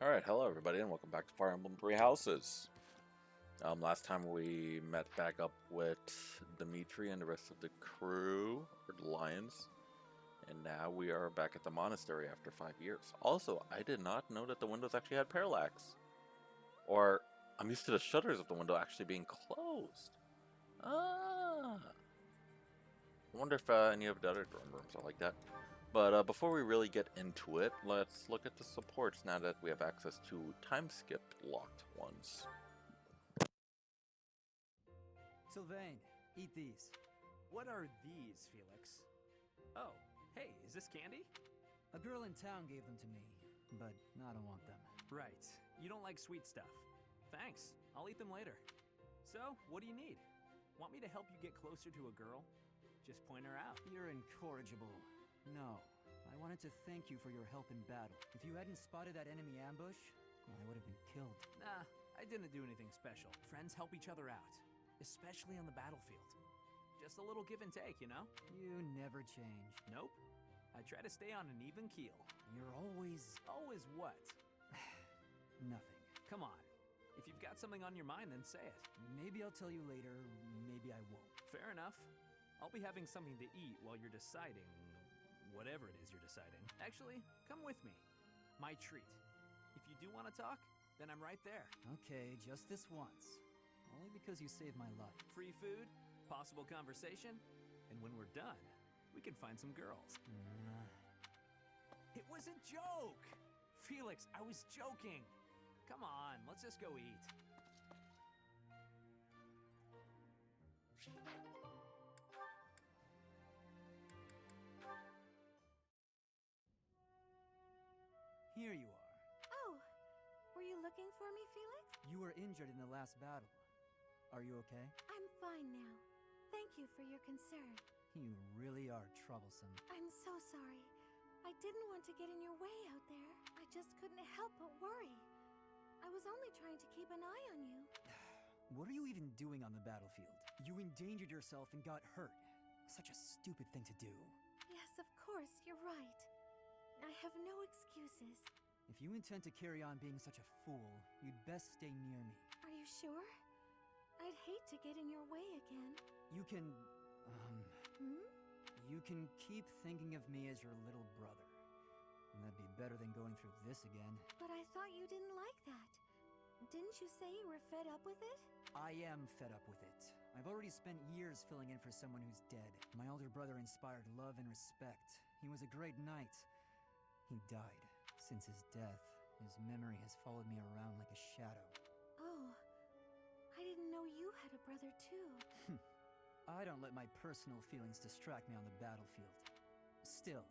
Alright, hello everybody, and welcome back to Fire Emblem Three Houses. Last time we met back up with Dimitri and the rest of the crew, or the Lions, and now we are back at the monastery after 5 years. Also, I did not know that the windows actually had parallax. Or, I'm used to the shutters of the window actually being closed. Ah! I wonder if any of the other dorm rooms are like that. But before we really get into it, let's look at the supports now that we have access to time skip locked ones. Sylvain, eat these. What are these, Felix? Oh, hey, is this candy? A girl in town gave them to me, but I don't want them. Right, you don't like sweet stuff. Thanks, I'll eat them later. So, what do you need? Want me to help you get closer to a girl? Just point her out. You're incorrigible. No, I wanted to thank you for your help in battle. If you hadn't spotted that enemy ambush, I would have been killed. Nah, I didn't do anything special. Friends help each other out, especially on the battlefield. Just a little give and take, you know? You never change. Nope. I try to stay on an even keel. You're always... Always what? nothing. Come on. If you've got something on your mind, then say it. Maybe I'll tell you later, maybe I won't. Fair enough. I'll be having something to eat while you're deciding whatever it is you're deciding. Actually, come with me. My treat. If you do want to talk, then I'm right there. Okay, just this once. Only because you saved my life. Free food, possible conversation, and when we're done, we can find some girls. It was a joke! Felix, I was joking. Come on, let's just go eat. Here you are. Oh, were you looking for me, Felix? You were injured in the last battle. Are you okay? I'm fine now. Thank you for your concern. You really are troublesome. I'm so sorry. I didn't want to get in your way out there. I just couldn't help but worry. I was only trying to keep an eye on you. What are you even doing on the battlefield? You endangered yourself and got hurt. Such a stupid thing to do. Yes, of course, you're right. I have no excuses. If you intend to carry on being such a fool, you'd best stay near me. Are you sure? I'd hate to get in your way again. You can, Hmm? you can keep thinking of me as your little brother. And that'd be better than going through this again. But I thought you didn't like that. Didn't you say you were fed up with it? I am fed up with it. I've already spent years filling in for someone who's dead. My older brother inspired love and respect. He was a great knight. He died. Since his death, his memory has followed me around like a shadow. Oh, I didn't know you had a brother too. I don't let my personal feelings distract me on the battlefield. Still,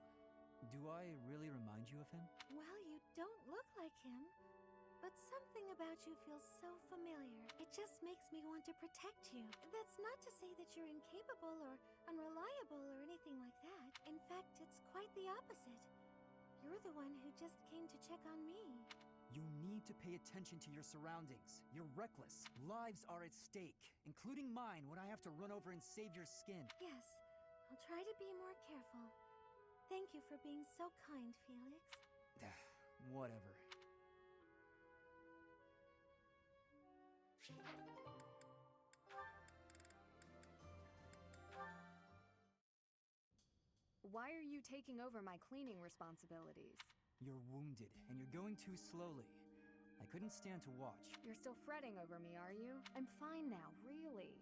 do I really remind you of him? Well, you don't look like him. But something about you feels so familiar. It just makes me want to protect you. That's not to say that you're incapable or unreliable or anything like that. In fact, it's quite the opposite. You're the one who just came to check on me. You need to pay attention to your surroundings. You're reckless. Lives are at stake, including mine when I have to run over and save your skin. Yes, I'll try to be more careful. Thank you for being so kind, Felix. Whatever. Why are you taking over my cleaning responsibilities? You're wounded, and you're going too slowly. I couldn't stand to watch. You're still fretting over me, are you? I'm fine now, really.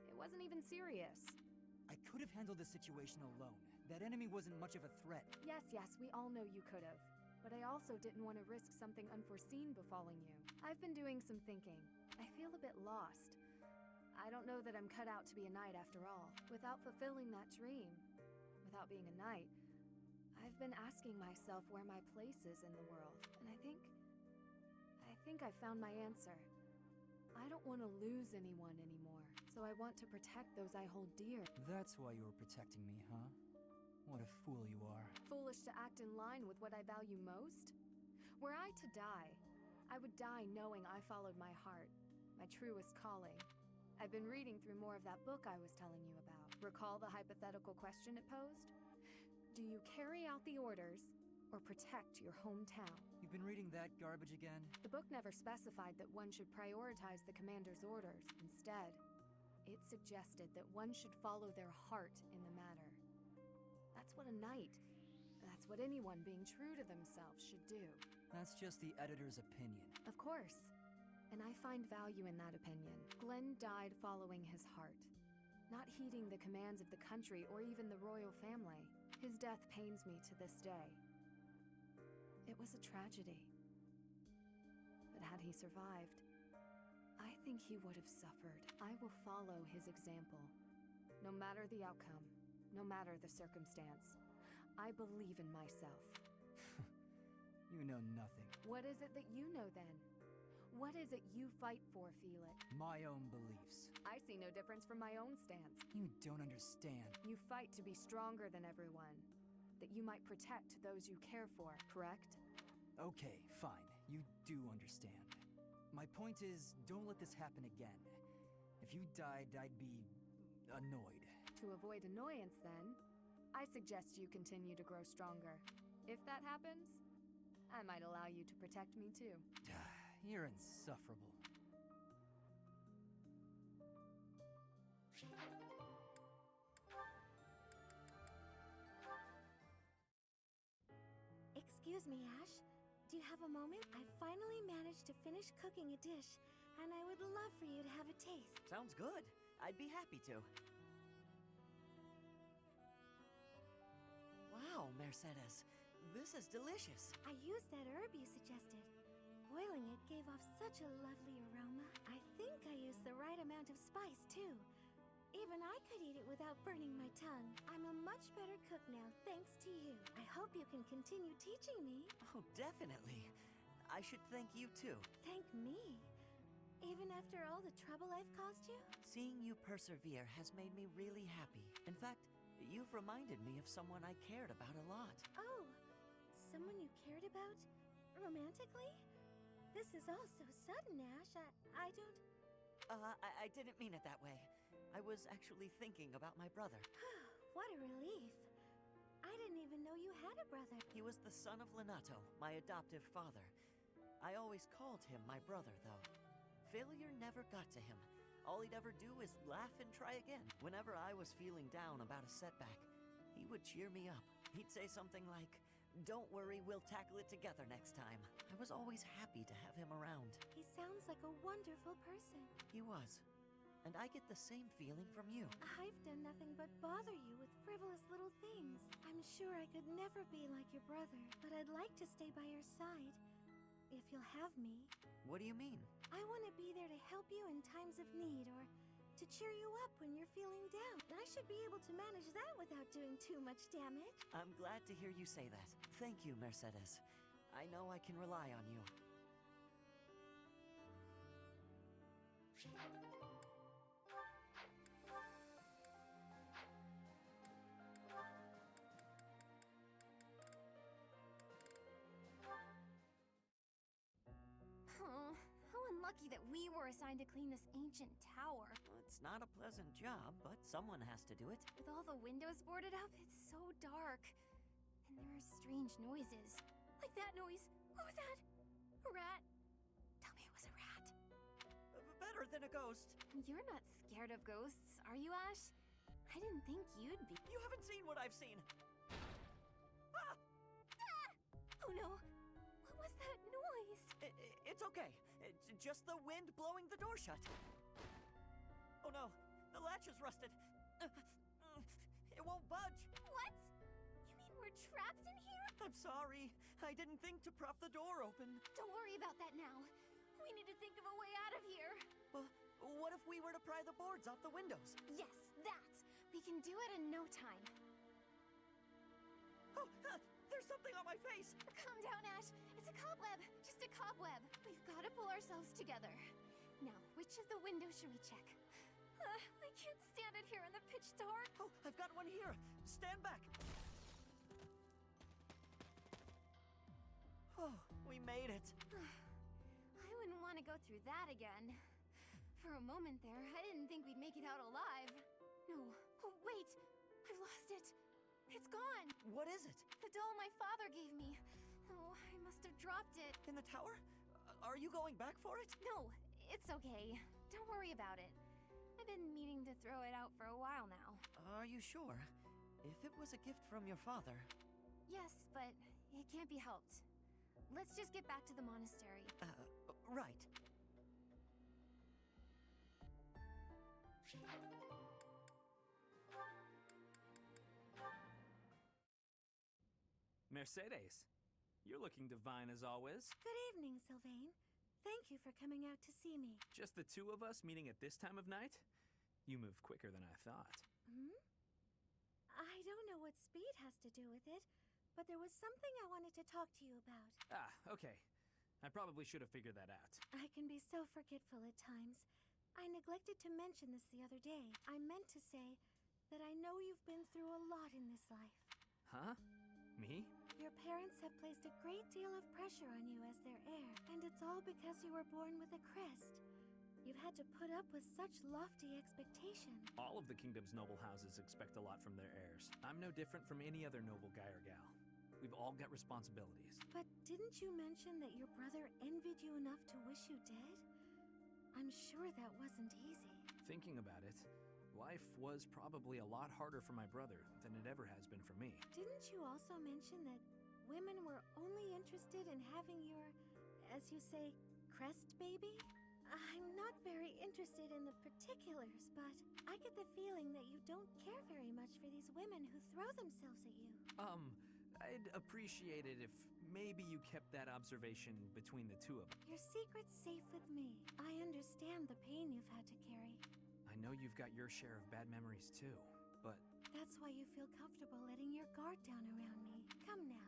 It wasn't even serious. I could have handled the situation alone. That enemy wasn't much of a threat. Yes, we all know you could have. But I also didn't want to risk something unforeseen befalling you. I've been doing some thinking. I feel a bit lost. I don't know that I'm cut out to be a knight after all. Without fulfilling that dream, without being a knight, I've been asking myself where my place is in the world. And I think I found my answer. I don't want to lose anyone anymore. So I want to protect those I hold dear. That's why you were protecting me, huh? What a fool you are. Foolish to act in line with what I value most? Were I to die, I would die knowing I followed my heart, my truest calling. I've been reading through more of that book I was telling you about. Recall the hypothetical question it posed? Do you carry out the orders or protect your hometown? You've been reading that garbage again? The book never specified that one should prioritize the commander's orders. Instead, it suggested that one should follow their heart in the matter. That's what a knight, that's what anyone being true to themselves should do. That's just the editor's opinion. Of course. And I find value in that opinion. Glenn died following his heart, not heeding the commands of the country or even the royal family. His death pains me to this day. It was a tragedy. But had he survived, I think he would have suffered. I will follow his example. No matter the outcome, no matter the circumstance, I believe in myself. You know nothing. What is it that you know then? What is it you fight for, Felix? My own beliefs. I see no difference from my own stance. You don't understand. You fight to be stronger than everyone, that you might protect those you care for, correct? Okay, fine. You do understand. My point is, don't let this happen again. If you died, I'd be annoyed. To avoid annoyance, then, I suggest you continue to grow stronger. If that happens, I might allow you to protect me too. You're insufferable. Excuse me, Ash. Do you have a moment? I finally managed to finish cooking a dish, and I would love for you to have a taste. Sounds good. I'd be happy to. Wow, Mercedes. This is delicious. I used that herb you suggested. Boiling it gave off such a lovely aroma. I think I used the right amount of spice, too. Even I could eat it without burning my tongue. I'm a much better cook now, thanks to you. I hope you can continue teaching me. Oh, definitely. I should thank you too. Thank me? Even after all the trouble I've caused you? Seeing you persevere has made me really happy. In fact, you've reminded me of someone I cared about a lot. Oh, someone you cared about? Romantically? This is all so sudden, Ash. I don't... I didn't mean it that way. I was actually thinking about my brother. What a relief. I didn't even know you had a brother. He was the son of Lenato, my adoptive father. I always called him my brother, though. Failure never got to him. All he'd ever do is laugh and try again. Whenever I was feeling down about a setback, he would cheer me up. He'd say something like, "Don't worry, we'll tackle it together next time." I was always happy to have him around. He sounds like a wonderful person. He was. And I get the same feeling from you. I've done nothing but bother you with frivolous little things. I'm sure I could never be like your brother, but I'd like to stay by your side. If you'll have me. What do you mean? I want to be there to help you in times of need or to cheer you up when you're feeling down. I should be able to manage that without doing too much damage. I'm glad to hear you say that. Thank you, Mercedes. I know I can rely on you. Oh, how unlucky that we were assigned to clean this ancient tower. Well, it's not a pleasant job, but someone has to do it. With all the windows boarded up, it's so dark. And there are strange noises. Like that noise. What was that? A rat? Tell me it was a rat. Better than a ghost. You're not scared of ghosts, are you, Ash? I didn't think you'd be. You haven't seen what I've seen. Ah! Ah! Oh no! What was that noise? It's okay. It's just the wind blowing the door shut. Oh no, the latch is rusted. It won't budge. What? You mean we're trapped in here? I'm sorry. I didn't think to prop the door open. Don't worry about that now. We need to think of a way out of here. Well, what if we were to pry the boards off the windows? Yes, that. We can do it in no time. Oh, there's something on my face. Calm down, Ash. It's a cobweb. Just a cobweb. We've got to pull ourselves together. Now, which of the windows should we check? I can't stand it here in the pitch dark. Oh, I've got one here. Stand back. Oh, we made it. I wouldn't want to go through that again. For a moment there, I didn't think we'd make it out alive. No. Oh, wait. I've lost it. It's gone. What is it? The doll my father gave me. Oh, I must have dropped it. In the tower? Are you going back for it? No, it's okay. Don't worry about it. I've been meaning to throw it out for a while now. Are you sure? If it was a gift from your father... Yes, but it can't be helped. Let's just get back to the monastery. Right. Mercedes, you're looking divine as always. Good evening, Sylvain. Thank you for coming out to see me. Just the two of us meeting at this time of night? You moved quicker than I thought. Hmm? I don't know what speed has to do with it, but there was something I wanted to talk to you about. Ah, okay. I probably should have figured that out. I can be so forgetful at times. I neglected to mention this the other day. I meant to say that I know you've been through a lot in this life. Huh? Me? Your parents have placed a great deal of pressure on you as their heir, and it's all because you were born with a crest. You've had to put up with such lofty expectation. All of the kingdom's noble houses expect a lot from their heirs. I'm no different from any other noble guy or gal. We've all got responsibilities. But didn't you mention that your brother envied you enough to wish you dead? I'm sure that wasn't easy. Thinking about it, life was probably a lot harder for my brother than it ever has been for me. Didn't you also mention that women were only interested in having your, as you say, crest baby? I'm not very interested in the particulars, but I get the feeling that you don't care very much for these women who throw themselves at you. I'd appreciate it if maybe you kept that observation between the two of us. Your secret's safe with me. I understand the pain you've had to carry. I know you've got your share of bad memories too, but... That's why you feel comfortable letting your guard down around me. Come now.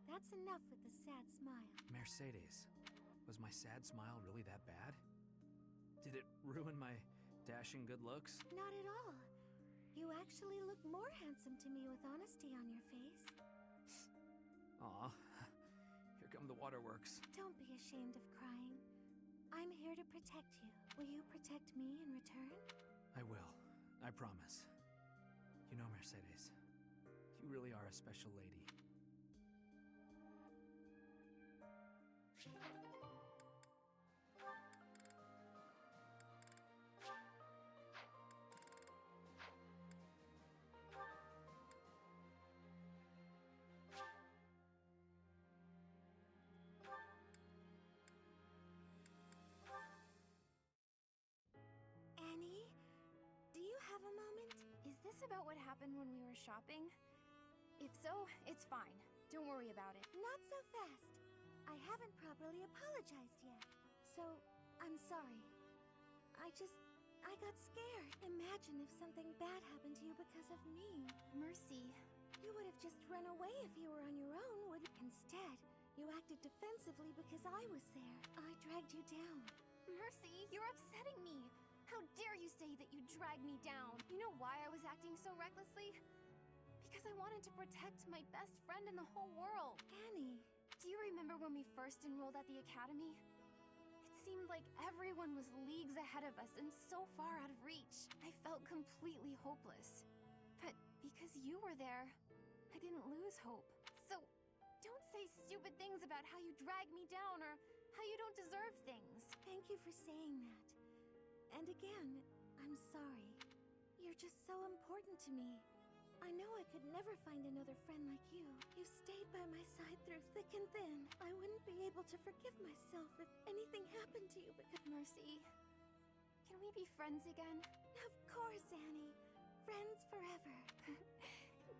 That's enough with the sad smile. Mercedes, was my sad smile really that bad? Did it ruin my dashing good looks? Not at all. You actually look more handsome to me with honesty on your face. Aw, here come the waterworks. Don't be ashamed of crying. I'm here to protect you. Will you protect me in return? I will. I promise. You know, Mercedes, you really are a special lady. Annie, do you have a moment? Is this about what happened when we were shopping? If so, it's fine. Don't worry about it. Not so fast. I haven't properly apologized yet. So, I'm sorry. I got scared. Imagine if something bad happened to you because of me. Mercy. You would have just run away if you were on your own, wouldn't? Instead, you acted defensively because I was there. I dragged you down. Mercy, you're upsetting me. How dare you say that you dragged me down? You know why I was acting so recklessly? Because I wanted to protect my best friend in the whole world. Annie. Do you remember when we first enrolled at the academy? It seemed like everyone was leagues ahead of us and so far out of reach. I felt completely hopeless. But because you were there, I didn't lose hope. So don't say stupid things about how you dragged me down or how you don't deserve things. Thank you for saying that. And again, I'm sorry. You're just so important to me. I know I could never find another friend like you. You stayed by my side through thick and thin. I wouldn't be able to forgive myself if anything happened to you because... Mercy, can we be friends again? Of course, Annie. Friends forever.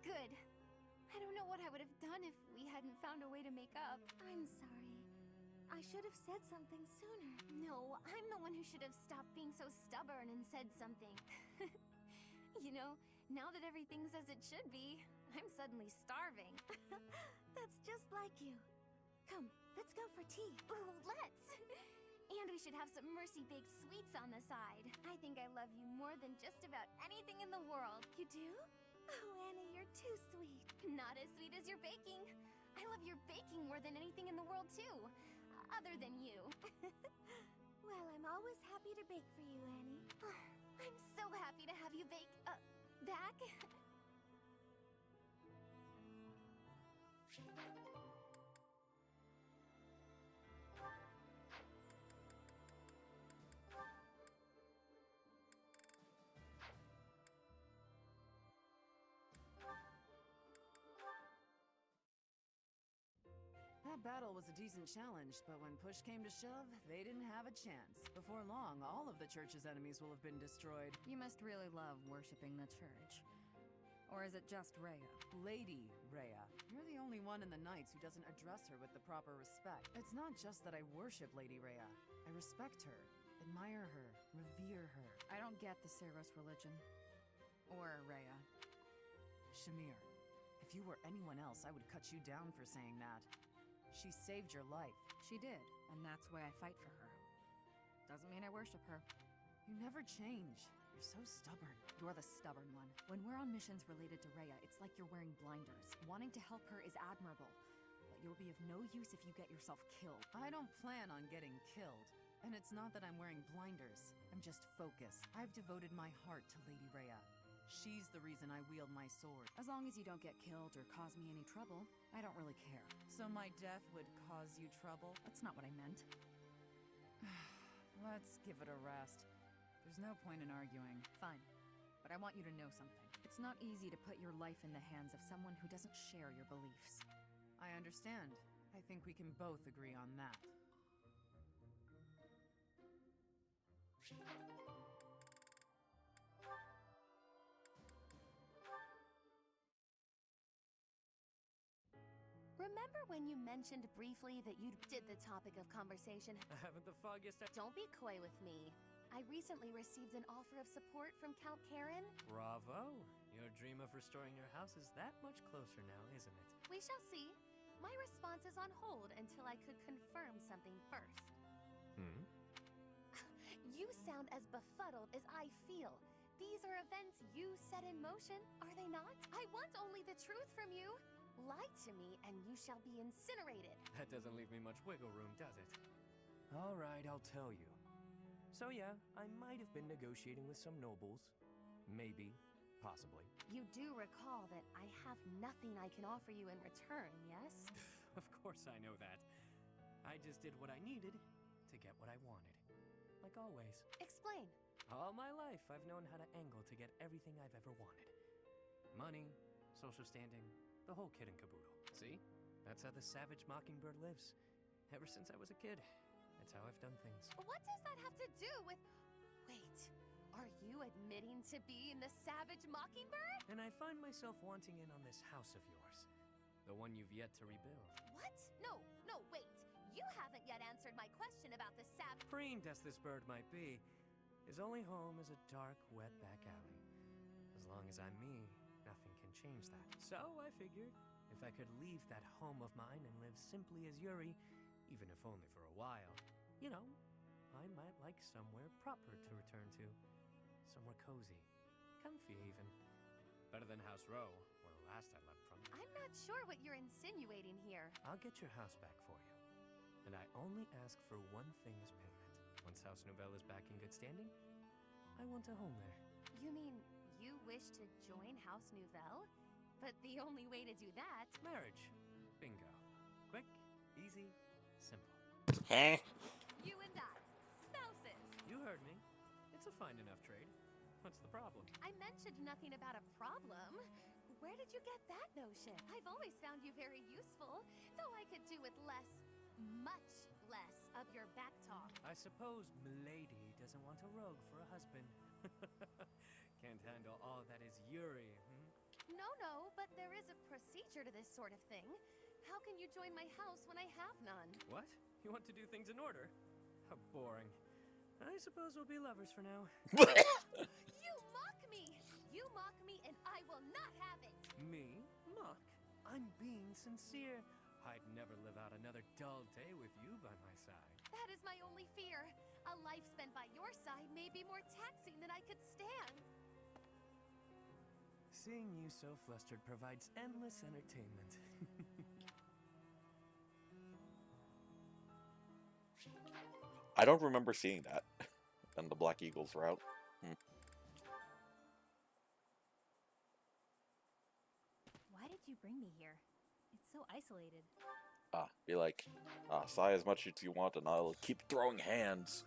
Good. I don't know what I would have done if we hadn't found a way to make up. I'm sorry. I should have said something sooner. No, I'm the one who should have stopped being so stubborn and said something. You know, now that everything's as it should be, I'm suddenly starving. That's just like you. Come, let's go for tea. Ooh, let's! And we should have some Mercy-baked sweets on the side. I think I love you more than just about anything in the world. You do? Oh, Annie, you're too sweet. Not as sweet as your baking. I love your baking more than anything in the world, too. Other than you. Well, I'm always happy to bake for you, Annie. I'm so happy to have you back. That battle was a decent challenge, but when push came to shove, they didn't have a chance. Before long, all of the church's enemies will have been destroyed. You must really love worshipping the church. Or is it just Rhea? Lady Rhea. You're the only one in the Knights who doesn't address her with the proper respect. It's not just that I worship Lady Rhea. I respect her, admire her, revere her. I don't get the Seros religion. Or Rhea. Shamir, if you were anyone else, I would cut you down for saying that. She saved your life. She did, and that's why I fight for her. Doesn't mean I worship her. You never change. You're so stubborn. You're the stubborn one. When we're on missions related to Rhea, it's like you're wearing blinders. Wanting to help her is admirable, but you'll be of no use if you get yourself killed. I don't plan on getting killed. And it's not that I'm wearing blinders. I'm just focused. I've devoted my heart to Lady Rhea. She's the reason I wield my sword. As long as you don't get killed or cause me any trouble, I don't really care. So my death would cause you trouble? That's not what I meant. Let's give it a rest. There's no point in arguing. Fine, but I want you to know something. It's not easy to put your life in the hands of someone who doesn't share your beliefs. I understand. I think we can both agree on that. Remember when you mentioned briefly that you did the topic of conversation? I haven't the foggiest. Don't be coy with me. I recently received an offer of support from Count Karen. Bravo! Your dream of restoring your house is that much closer now, isn't it? We shall see. My response is on hold until I could confirm something first. Hmm? You sound as befuddled as I feel. These are events you set in motion, are they not? I want only the truth from you. Lie to me and you shall be incinerated. That doesn't leave me much wiggle room, does it? All right, I'll tell you. So yeah, I might have been negotiating with some nobles. Maybe. Possibly. You do recall that I have nothing I can offer you in return, yes? Of course I know that. I just did what I needed to get what I wanted. Like always. Explain. All my life, I've known how to angle to get everything I've ever wanted. Money, social standing, the whole kit and caboodle. See? That's how the savage mockingbird lives. Ever since I was a kid. That's how I've done things. What does that have to do with... Wait, are you admitting to being the savage mockingbird? And I find myself wanting in on this house of yours. The one you've yet to rebuild. What? No, wait. You haven't yet answered my question about the savage... Preened as this bird might be, his only home is a dark, wet back alley. As long as I'm me, nothing can change that. So I figured, if I could leave that home of mine and live simply as Yuri, even if only for a while, you know, I might like somewhere proper to return to. Somewhere cozy. Comfy, even. Better than House Row, where last I left from. I'm not sure what you're insinuating here. I'll get your house back for you. And I only ask for one thing as payment. Once House Nouvelle is back in good standing, I want a home there. You mean you wish to join House Nouvelle? But the only way to do that... Marriage. Bingo. Quick, easy, simple. Huh? You and I. Spouses. You heard me. It's a fine enough trade. What's the problem? I mentioned nothing about a problem. Where did you get that notion? I've always found you very useful, though I could do with less, much less of your back talk. I suppose Milady doesn't want a rogue for a husband. Can't handle all that is Yuri, hmm? No, but there is a procedure to this sort of thing. How can you join my house when I have none? What? You want to do things in order? How boring. I suppose we'll be lovers for now. You mock me! You mock me and I will not have it! Me? Mock? I'm being sincere. I'd never live out another dull day with you by my side. That is my only fear. A life spent by your side may be more taxing than I could stand. Seeing you so flustered provides endless entertainment. I don't remember seeing that on the Black Eagles route. Why did you bring me here? It's so isolated. Be like, sigh as much as you want and I'll keep throwing hands.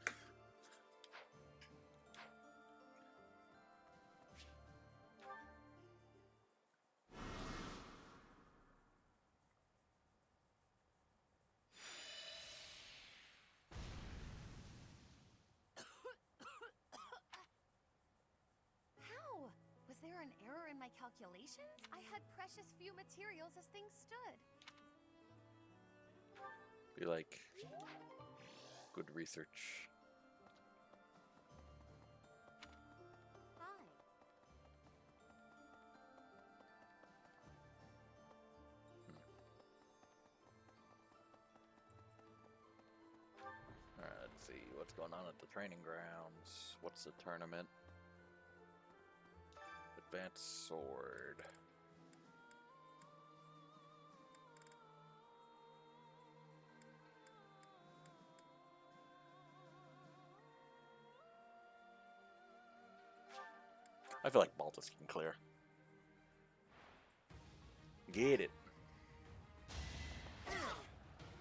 in my calculations? I had precious few materials as things stood. Be like, good research. Hi. Alright, let's see what's going on at the training grounds. What's the tournament? Advanced Sword. I feel like Baltus can clear. Get it.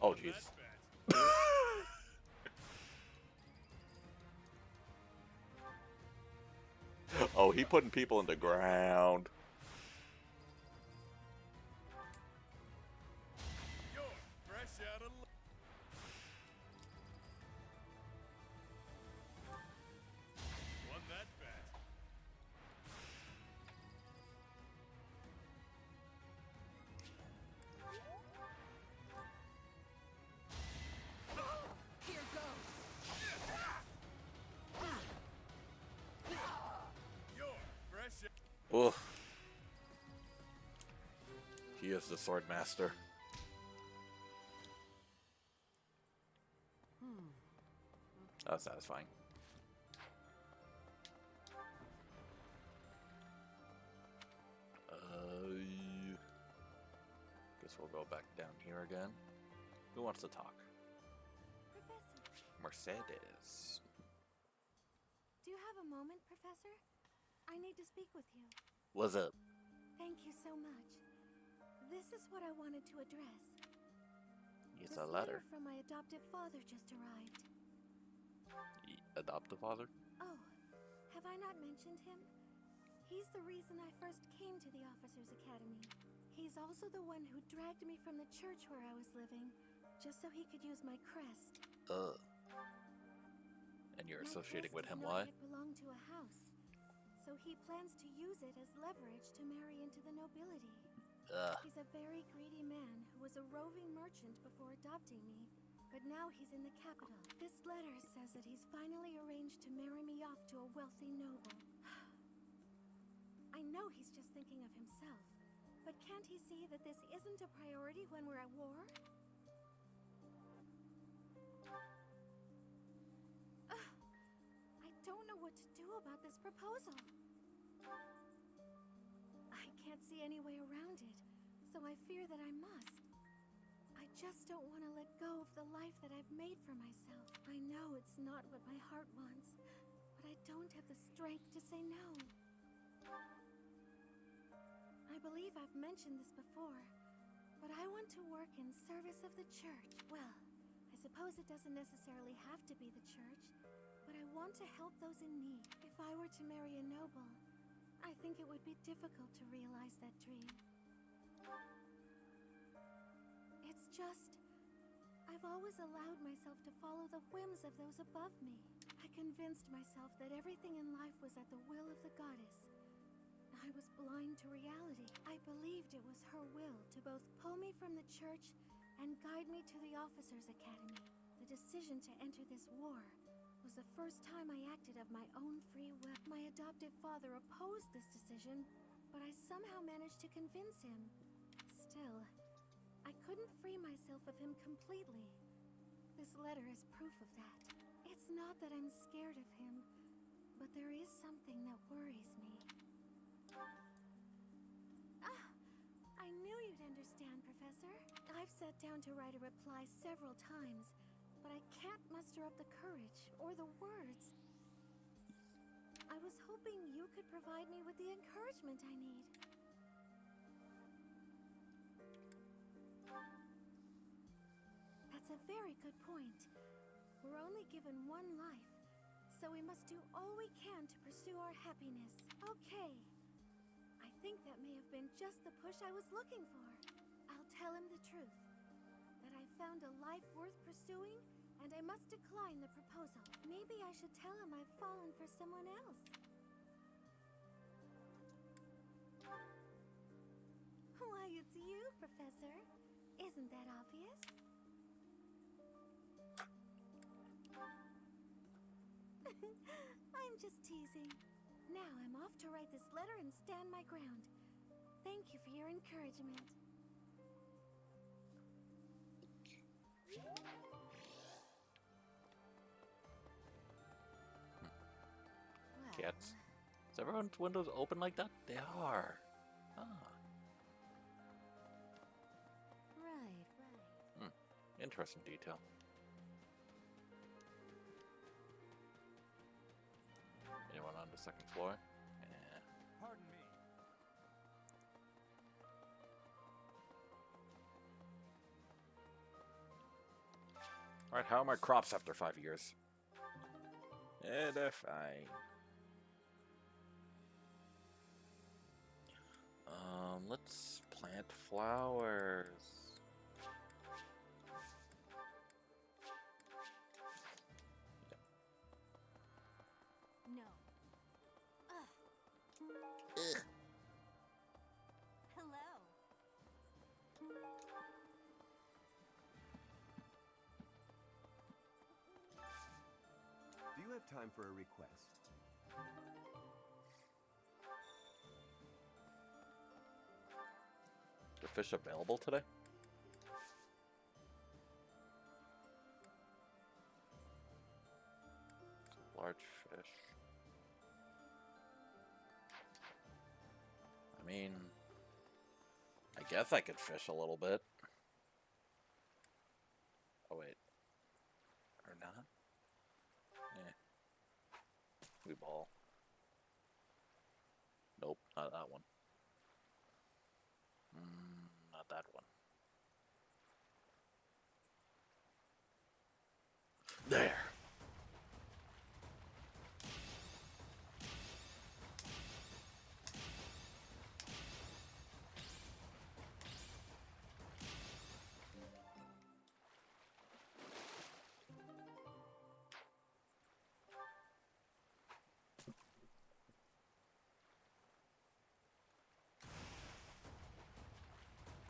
Oh, jeez. Oh, he putting people in the ground. You're fresh out of won that bet. Here goes. You're fresh. Ugh. He is the sword master. That was satisfying. Guess we'll go back down here again. Who wants to talk? Professor, Mercedes. do you have a moment, Professor? I need to speak with you. What's up? Thank you so much. This is what I wanted to address. It's This a letter. from my adoptive father just arrived. Adoptive father? Oh, have I not mentioned him? He's the reason I first came to the Officers' Academy. He's also the one who dragged me from the church where I was living, just so he could use my crest. And you're My associating with crest him, did why? not yet belong to a house, so he plans to use it as leverage to marry into the nobility. He's a very greedy man who was a roving merchant before adopting me, but now he's in the capital. This letter says that he's finally arranged to marry me off to a wealthy noble. I know he's just thinking of himself, but can't he see that this isn't a priority when we're at war? I don't know what to do about this proposal. I can't see any way around it, so I fear that I must. I just don't want to let go of the life that I've made for myself. I know it's not what my heart wants, but I don't have the strength to say no. I believe I've mentioned this before, but I want to work in service of the church. Well, I suppose it doesn't necessarily have to be the church, but I want to help those in need. If I were to marry a noble, I think it would be difficult to realize that dream. It's just, I've always allowed myself to follow the whims of those above me. I convinced myself that everything in life was at the will of the goddess. I was blind to reality. I believed it was her will to both pull me from the church and guide me to the Officers' Academy. The decision to enter this war was the first time I acted of my own free will. My adoptive father opposed this decision, but I somehow managed to convince him. Still, I couldn't free myself of him completely. This letter is proof of that. It's not that I'm scared of him, but there is something that worries me. I knew you'd understand, Professor. I've sat down to write a reply several times, but I can't muster up the courage or the words. I was hoping you could provide me with the encouragement I need. That's a very good point. We're only given one life, so we must do all we can to pursue our happiness. Okay. I think that may have been just the push I was looking for. I'll tell him the truth. That I found a life worth pursuing, and I must decline the proposal. Maybe I should tell him I've fallen for someone else. you, Professor. Isn't that obvious? I'm just teasing. Now I'm off to write this letter and stand my ground. Thank you for your encouragement. Cats. Is everyone's windows open like that? They are. Ah. Right. Interesting detail. Anyone on the second floor? Yeah. Pardon me. Alright, how are my crops after 5 years? Yeah, they're fine. Let's plant flowers. No. Ugh. Ugh. Hello. Do you have time for a request? The fish available today? Large fish. I mean, I guess I could fish a little bit. Oh wait. Or not? Eh. We ball. Nope, not that one. Not that one. There.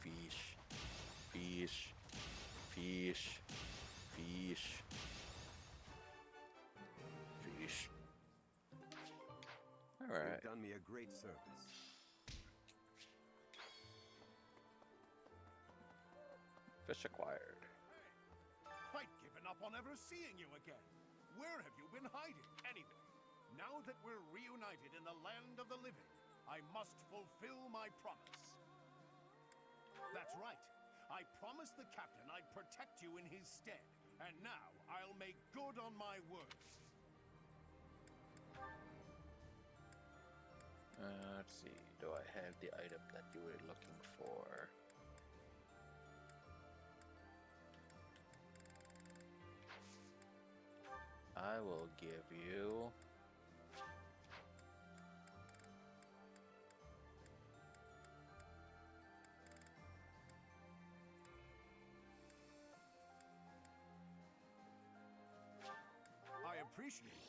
Fish. Fish. Fish. Fish. Fish. Alright. You've done me a great service. Fish acquired. Quite given up on ever seeing you again. Where have you been hiding? Anyway, now that we're reunited in the land of the living, I must fulfill my promise. That's right. I promised the captain I'd protect you in his stead, and now I'll make good on my word. Let's see. Do I have the item that you were looking for? I will give you... I appreciate it.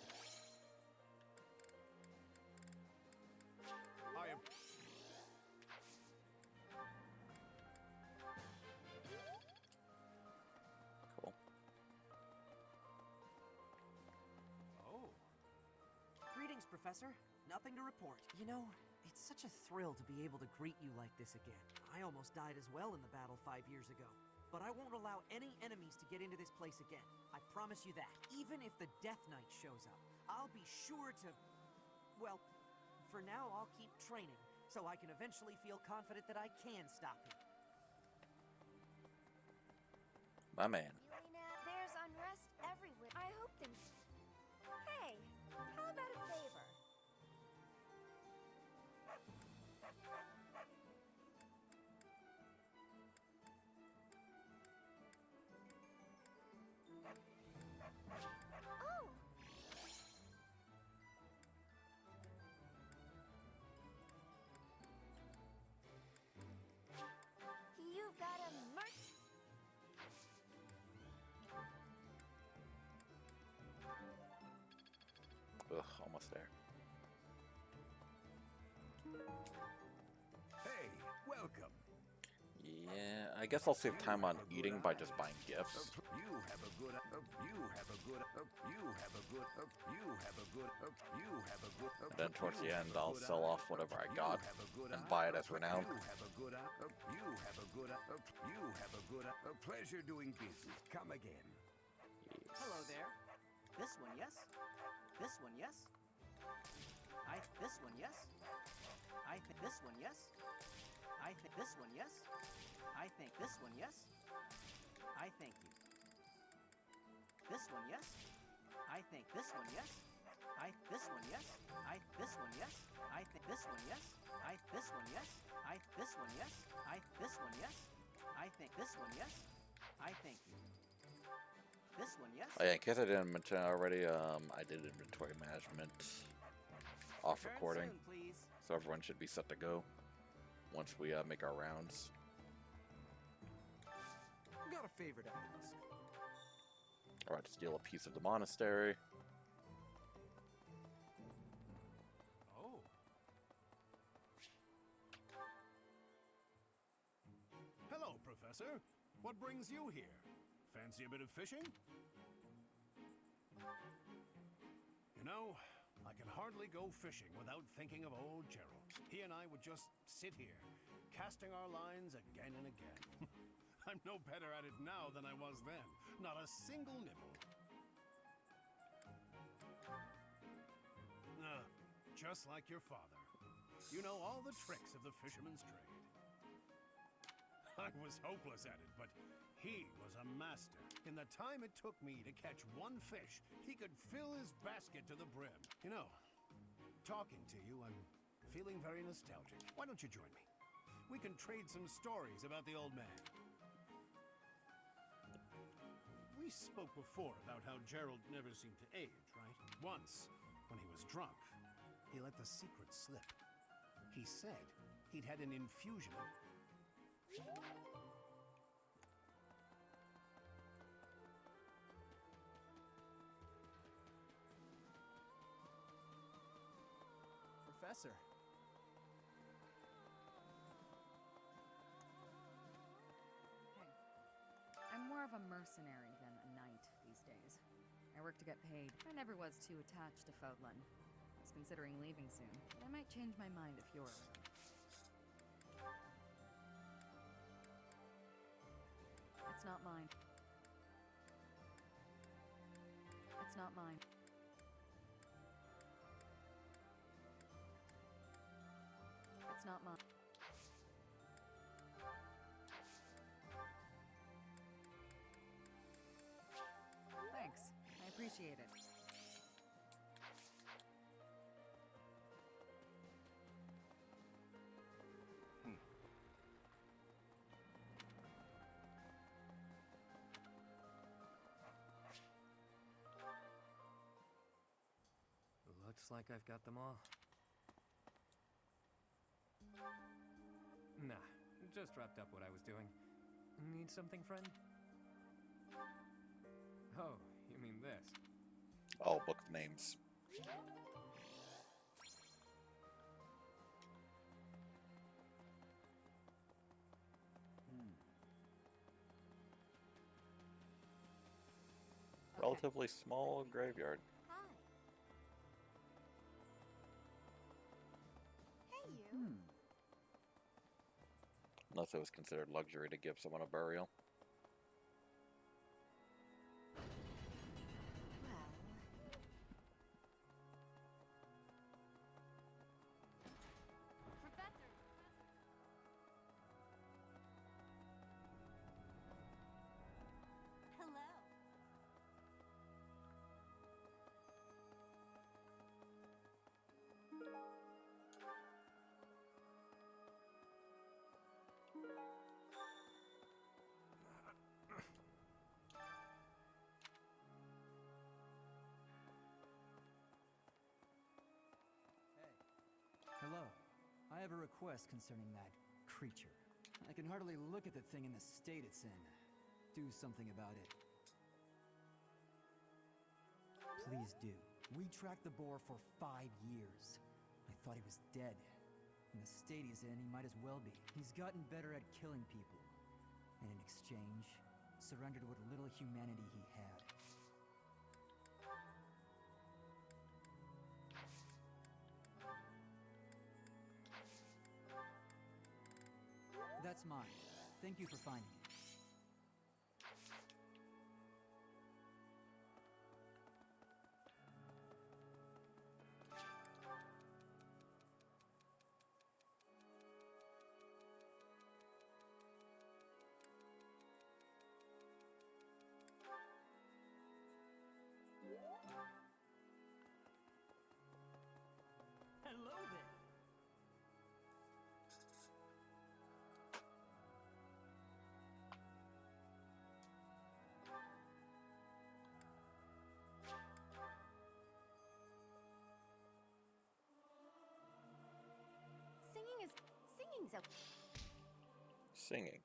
Cool. Oh. Greetings, Professor. Nothing to report. You know, it's such a thrill to be able to greet you like this again. I almost died as well in the battle 5 years ago. But I won't allow any enemies to get into this place again. I promise you that. Even if the Death Knight shows up, I'll be sure to... Well, for now, I'll keep training, so I can eventually feel confident that I can stop him. My man. Yelena, there's unrest everywhere. I hope things... Hey, how about a favor? Oh! You've got a Ugh, almost there. Hey, welcome. I guess I'll save time on eating by just buying gifts. You have a good. You have a good. You have a good. You have a good. You have a good. And then towards the end, I'll sell off whatever I got and buy it as renown. You have a good. You have a good. You have a good. A pleasure doing business. Come again. Hello there. This one, yes? This one, yes? This one, yes? This one, yes? This one, yes? I think this one, yes? I thank you. This one, yes? I think this one, yes? This one, yes? This one, yes? I think this one, yes? This one, yes? This one, yes? This one, yes? I think this one, yes? I thank you. This one, yes? Oh yeah, in case I didn't mention it already, I did inventory management off recording, Soon, please. so everyone should be set to go once we make our rounds. Got a favor to ask. Alright, steal a piece of the monastery. Oh. Hello, Professor. What brings you here? Fancy a bit of fishing? You know, I can hardly go fishing without thinking of old Gerald. He and I would just sit here, casting our lines again and again. I'm no better at it now than I was then. Not a single nibble. Just like your father. You know all the tricks of the fisherman's trade. I was hopeless at it, but he was a master. In the time it took me to catch one fish, he could fill his basket to the brim. You know, talking to you, I'm feeling very nostalgic. Why don't you join me? We can trade some stories about the old man. We spoke before about how Gerald never seemed to age, right? Once, when he was drunk, he let the secret slip. He said he'd had an infusion of... Professor. Hey, I'm more of a mercenary than a knight these days. I work to get paid. I never was too attached to Fodlan. I was considering leaving soon, but I might change my mind if you're around. It's not mine. It's not mine. It's not mine. Thanks. I appreciate it. Looks like I've got them all. Nah, just wrapped up what I was doing. Need something, friend? Oh, you mean this? Oh, book of names. Relatively small graveyard. Hi. Hey, you. Unless it was considered luxury to give someone a burial. Well, Professor! hello. Hello. I have a request concerning that creature. I can hardly look at the thing in the state it's in. Do something about it. Please do. We tracked the boar for 5 years. I thought he was dead. In the state he's in, he might as well be. He's gotten better at killing people. and in exchange, surrendered what little humanity he had. That's mine. Thank you for finding it. Hello there. Singing's okay. Singing.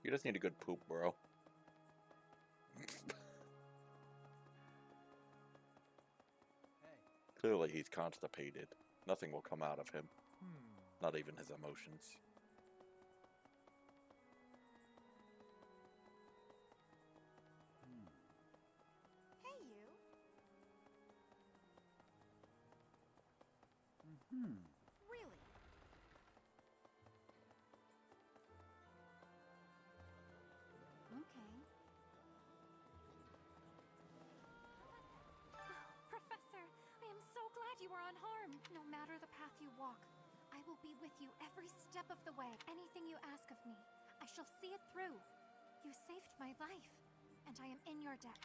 You just need a good poop, bro. Clearly he's constipated. Nothing will come out of him. Not even his emotions. Hey, you. Really? Okay. Professor, I am so glad you are unharmed. No matter the path you walk, I will be with you every step of the way. Anything you ask of me, I shall see it through. You saved my life, and I am in your debt.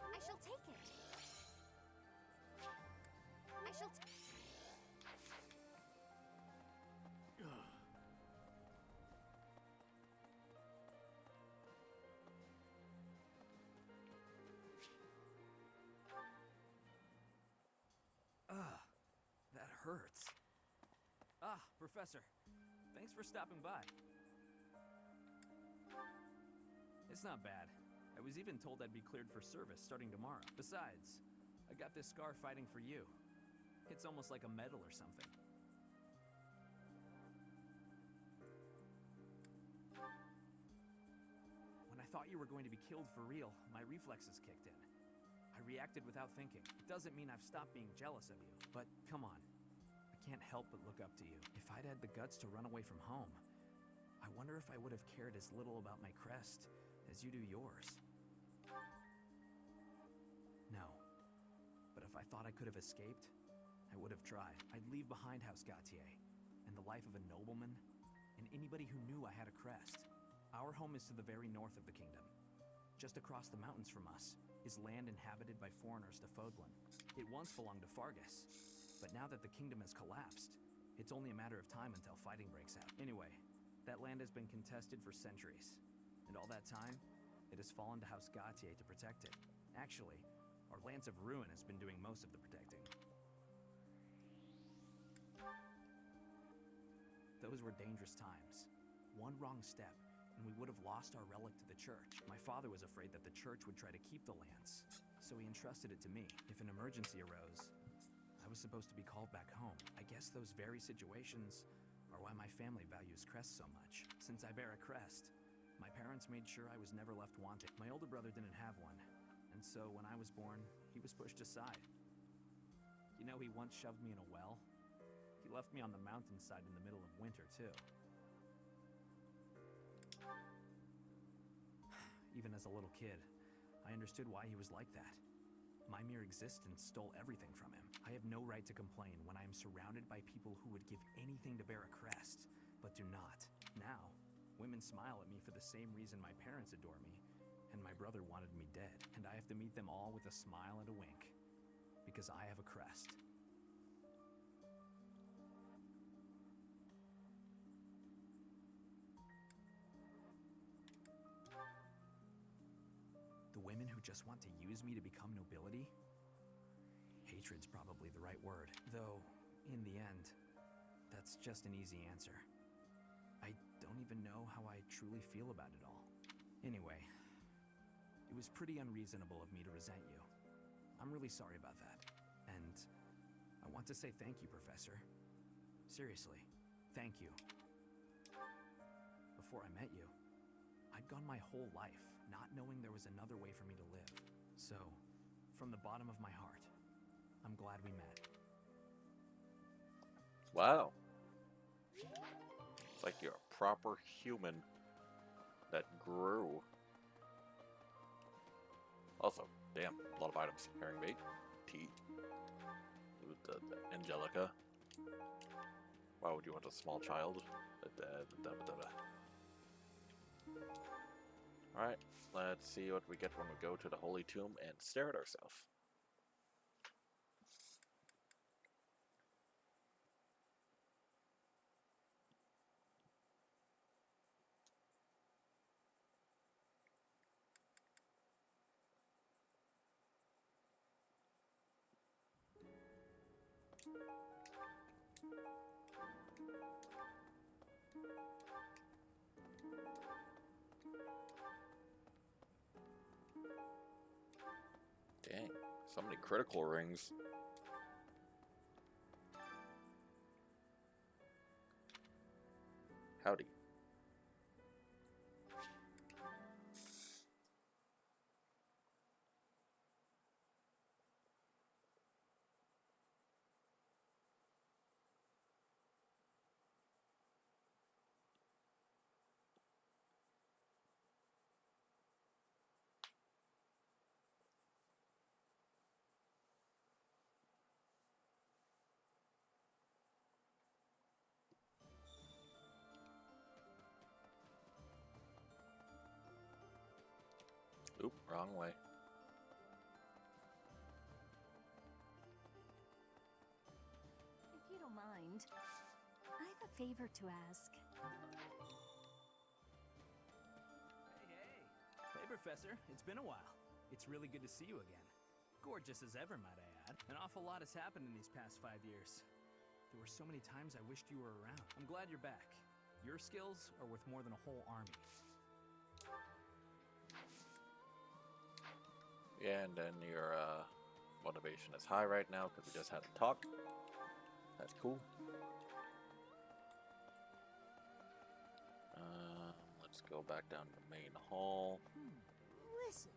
I shall take it. I shall That hurts. Ah, Professor. Thanks for stopping by. It's not bad. I was even told I'd be cleared for service starting tomorrow. Besides, I got this scar fighting for you. It's almost like a medal or something. When I thought you were going to be killed for real, my reflexes kicked in. I reacted without thinking. It doesn't mean I've stopped being jealous of you, but come on. I can't help but look up to you. If I'd had the guts to run away from home, I wonder if I would have cared as little about my crest as you do yours. No. But if I thought I could have escaped, I would have tried. I'd leave behind House Gautier, and the life of a nobleman, and anybody who knew I had a crest. Our home is to the very north of the kingdom. Just across the mountains from us is land inhabited by foreigners to Fodlan. It once belonged to Fargus, but now that the kingdom has collapsed, it's only a matter of time until fighting breaks out. Anyway, that land has been contested for centuries, and all that time, it has fallen to House Gautier to protect it. Actually, our Lance of Ruin has been doing most of the protecting. Those were dangerous times. One wrong step, and we would have lost our relic to the church. My father was afraid that the church would try to keep the lance, so he entrusted it to me. If an emergency arose, I was supposed to be called back home. I guess those very situations are why my family values crests so much. Since I bear a crest, my parents made sure I was never left wanting. My older brother didn't have one, and so when I was born, he was pushed aside. You know, he once shoved me in a well. He left me on the mountainside in the middle of winter, too. Even as a little kid, I understood why he was like that. My mere existence stole everything from him. I have no right to complain when I am surrounded by people who would give anything to bear a crest, but do not. Now, women smile at me for the same reason my parents adore me, and my brother wanted me dead. And I have to meet them all with a smile and a wink, because I have a crest. just want to use me to become nobility? Hatred's probably the right word, though, in the end, that's just an easy answer. I don't even know how I truly feel about it all. Anyway, it was pretty unreasonable of me to resent you. I'm really sorry about that. And I want to say thank you, Professor. Seriously, thank you. Before I met you, I'd gone my whole life not knowing there was another way for me to live. So, from the bottom of my heart, I'm glad we met. Wow. It's like you're a proper human that grew. Also, damn, a lot of items. Herring bait, tea, with the Angelica. Why would you want a small child? Alright, let's see what we get when we go to the Holy Tomb and stare at ourselves. Dang, so many critical rings. Howdy. Oop, wrong way. If you don't mind, I have a favor to ask. Hey, Professor. It's been a while. It's really good to see you again. Gorgeous as ever, might I add. An awful lot has happened in these past 5 years. There were so many times I wished you were around. I'm glad you're back. Your skills are worth more than a whole army. Yeah, and then your motivation is high right now because we just had a talk. That's cool. Let's go back down to the main hall. Listen.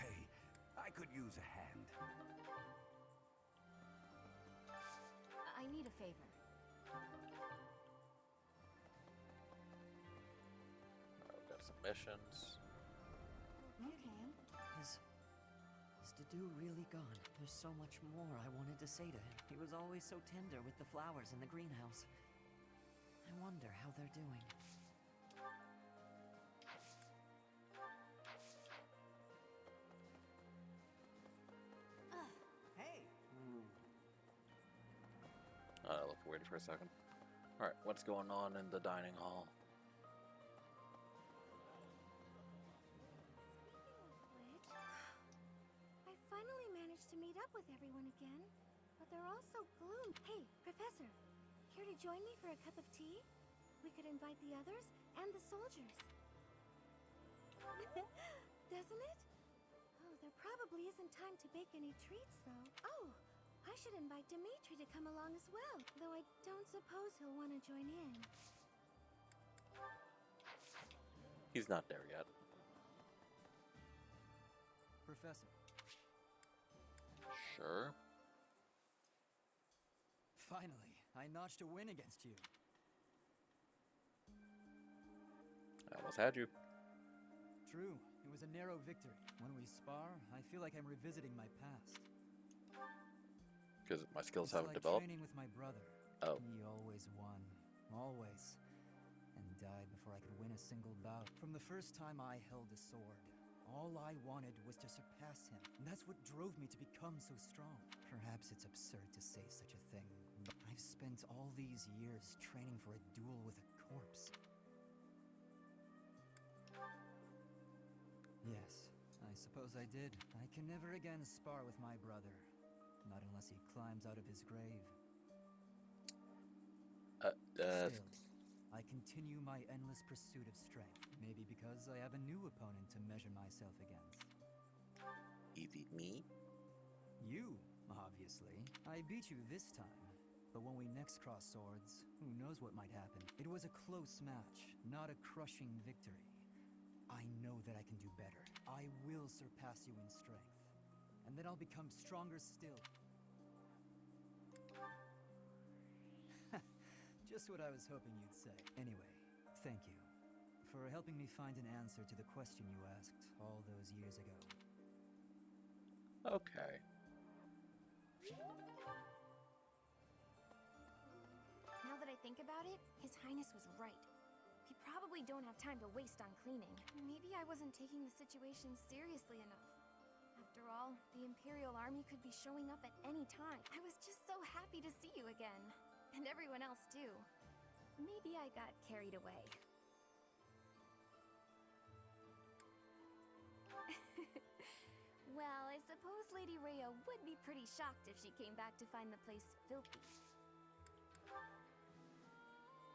Hey, I could use a hand. I need a favor. We've got some missions. Okay. Is Dedu really gone? There's so much more I wanted to say to him. He was always so tender with the flowers in the greenhouse. I wonder how they're doing. Hey! I looked weird for a second. Alright, what's going on in the dining hall? I finally managed to meet up with everyone again, but they're all so gloom. Hey, Professor, care to join me for a cup of tea? We could invite the others and the soldiers. Doesn't it? Oh, there probably isn't time to bake any treats, though. Oh, I should invite Dimitri to come along as well, though I don't suppose he'll want to join in. He's not there yet. Professor. Sure. Finally, I notched a win against you. I almost had you. True, it was a narrow victory. When we spar, I feel like I'm revisiting my past. Because my skills It's haven't like developed. training with my brother. Oh. He always won. Always. And died before I could win a single bout. From the first time I held a sword, all I wanted was to surpass him. And that's what drove me to become so strong. Perhaps it's absurd to say such a thing, but I've spent all these years training for a duel with a corpse. suppose I did. I can never again spar with my brother. Not unless he climbs out of his grave. Still, I continue my endless pursuit of strength. Maybe because I have a new opponent to measure myself against. Is it me? You, obviously. I beat you this time. But when we next cross swords, who knows what might happen. It was a close match, not a crushing victory. I know that I can do better. I will surpass you in strength. And then I'll become stronger still. Just what I was hoping you'd say. Anyway, thank you for helping me find an answer to the question you asked all those years ago. Okay. Now that I think about it, His Highness was right. We probably don't have time to waste on cleaning. Maybe I wasn't taking the situation seriously enough. After all, the Imperial Army could be showing up at any time. I was just so happy to see you again. And everyone else too. Maybe I got carried away. Well, I suppose Lady Rhea would be pretty shocked if she came back to find the place filthy.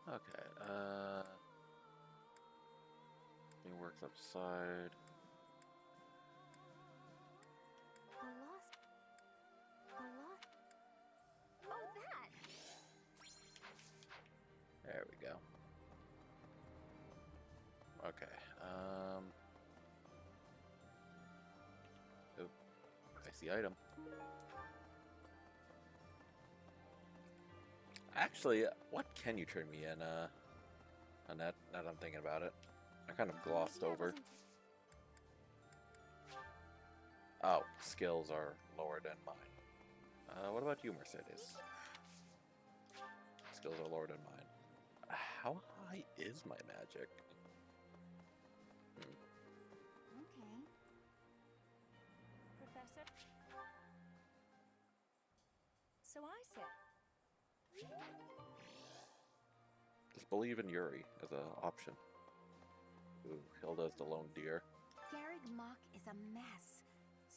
Okay, he works upside. A lost... Oh, that! There we go. Okay, oh, I see item. Actually, what can you trade me in, Annette, now that I'm thinking about it? I kind of glossed over. Oh, skills are lower than mine. What about you, Mercedes? Skills are lower than mine. How high is my magic? Okay. Professor? So I said... Just believe in Yuri as an option. Ooh, Hilda's the lone deer. Garrig Mach is a mess.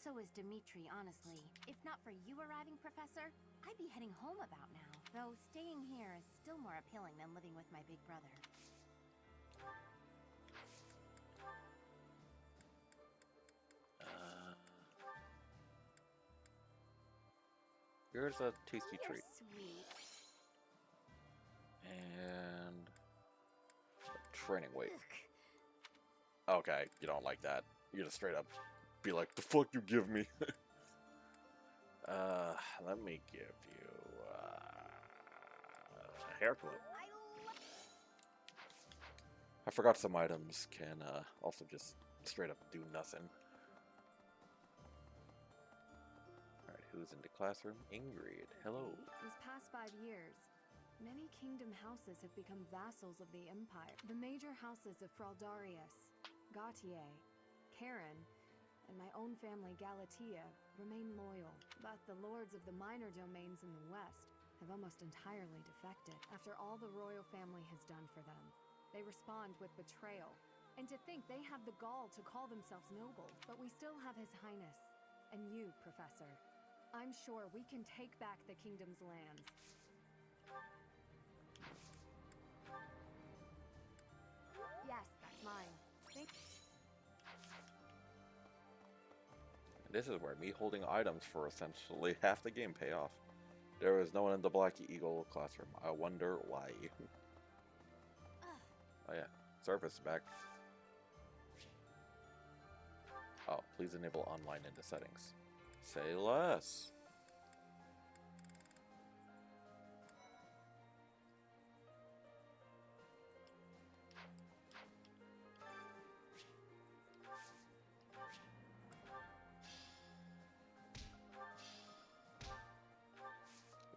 So is Dimitri, honestly. If not for you arriving, Professor, I'd be heading home about now. Though staying here is still more appealing than living with my big brother. Here's a tasty You're treat. sweet. And training weight. Okay, you don't like that. You just straight up be like, the fuck you give me? Let me give you a hair clip. I forgot some items can also just straight up do nothing. Alright, who's in the classroom? Ingrid. Hello. These past 5 years, many kingdom houses have become vassals of the Empire. The major houses of Fraldarius, Gautier, Karen, and my own family Galatea remain loyal. But the lords of the minor domains in the west have almost entirely defected. After all the royal family has done for them, they respond with betrayal. And to think they have the gall to call themselves noble. But we still have His Highness. And you, Professor. I'm sure we can take back the kingdom's lands. Yes, that's mine. Thank you. This is where me holding items for essentially half the game pay off. There is no one in the Black Eagle classroom. I wonder why. Oh yeah, Surface back. Oh, please enable online in the settings. Say less.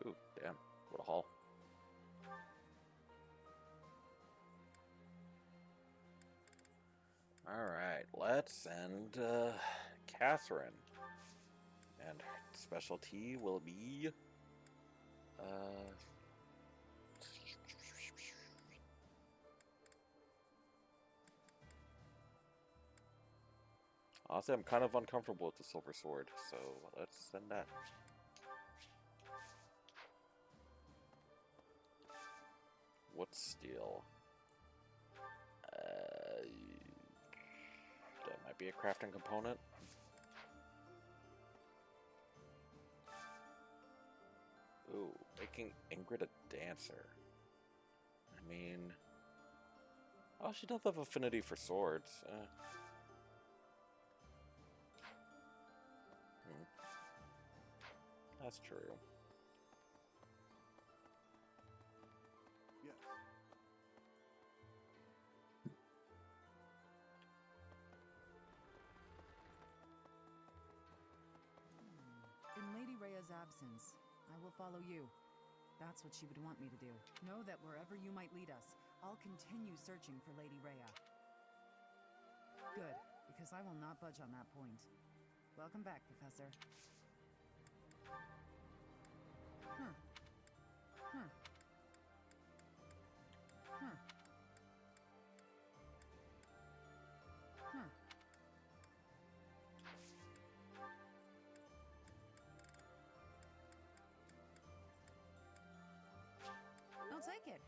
Ooh, damn. What a haul. Alright, let's send Catherine. And her specialty will be... Honestly, I'm kind of uncomfortable with the silver sword, so let's send that. What's steel? That might be a crafting component. Ooh, making Ingrid a dancer. I mean... Oh, she does have affinity for swords. That's true. Yes. In Lady Rhea's absence, I will follow you. That's what she would want me to do. Know that wherever you might lead us, I'll continue searching for Lady Rhea. Good, because I will not budge on that point. Welcome back, Professor. Huh. Huh. Huh. Huh. I'll take it.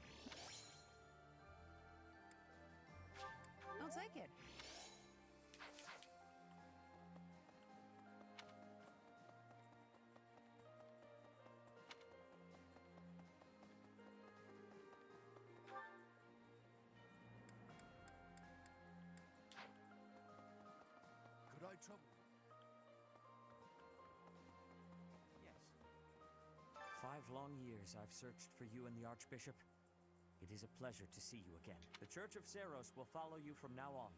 I'll take it. Could I trouble you? Yes. 5 long years I've searched for you and the Archbishop. It is a pleasure to see you again. The Church of Seiros will follow you from now on.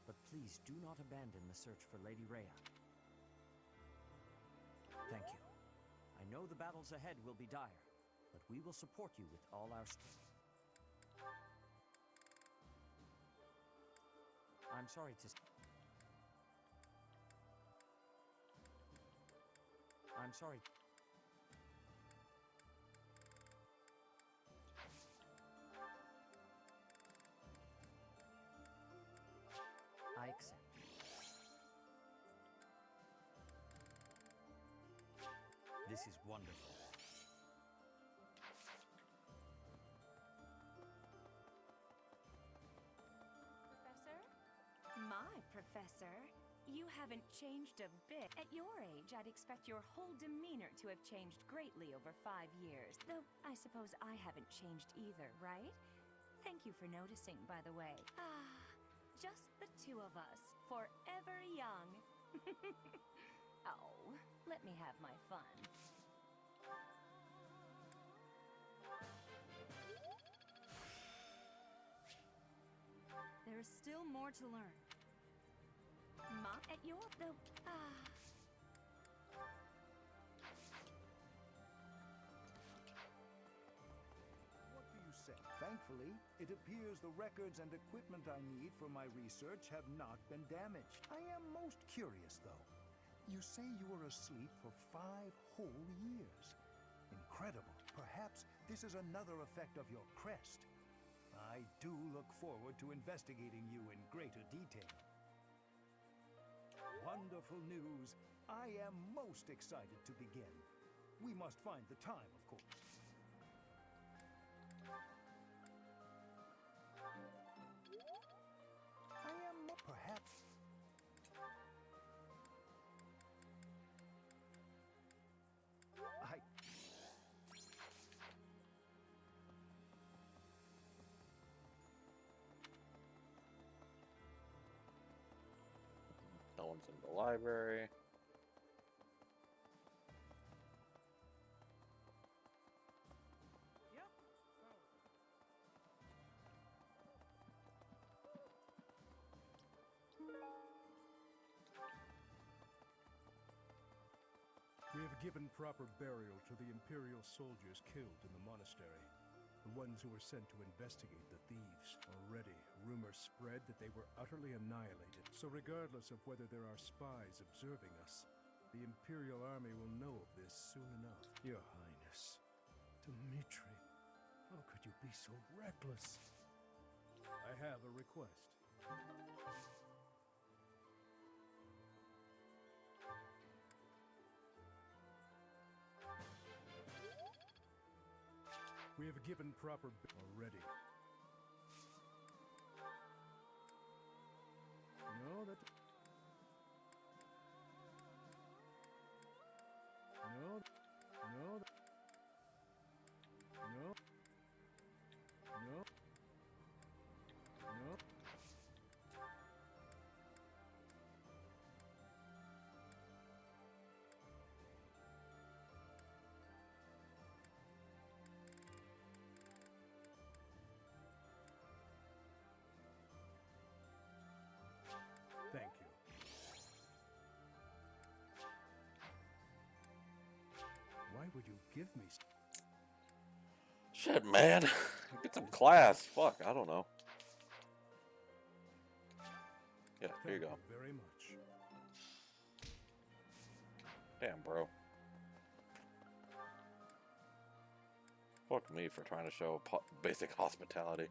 But please do not abandon the search for Lady Rhea. Thank you. I know the battles ahead will be dire, but we will support you with all our strength. I'm sorry to... I'm sorry. I accept. This is wonderful. Professor? My professor? You haven't changed a bit. At your age, I'd expect your whole demeanor to have changed greatly over 5 years. Though, I suppose I haven't changed either, right? Thank you for noticing, by the way. Just the two of us, forever young. Oh, let me have my fun. There's still more to learn. At your... though... What do you say? Thankfully, it appears the records and equipment I need for my research have not been damaged. I am most curious, though. You say you were asleep for 5 whole years. Incredible. Perhaps this is another effect of your crest. I do look forward to investigating you in greater detail. Wonderful news. I am most excited to begin. We must find the time, of course. I am perhaps... That one's in the library. We have given proper burial to the Imperial soldiers killed in the monastery. The ones who were sent to investigate the thieves. Already, rumors spread that they were utterly annihilated. So regardless of whether there are spies observing us, the Imperial army will know of this soon enough. Your Highness, Dimitri, how could you be so reckless? I have a request. We have given proper already. No, that... No. No. No. No. No. Thank you. Why would you give me... Shit, man. Get some class. Fuck, I don't know. Yeah, here you go. Thank you very much. Damn, bro. Fuck me for trying to show basic hospitality.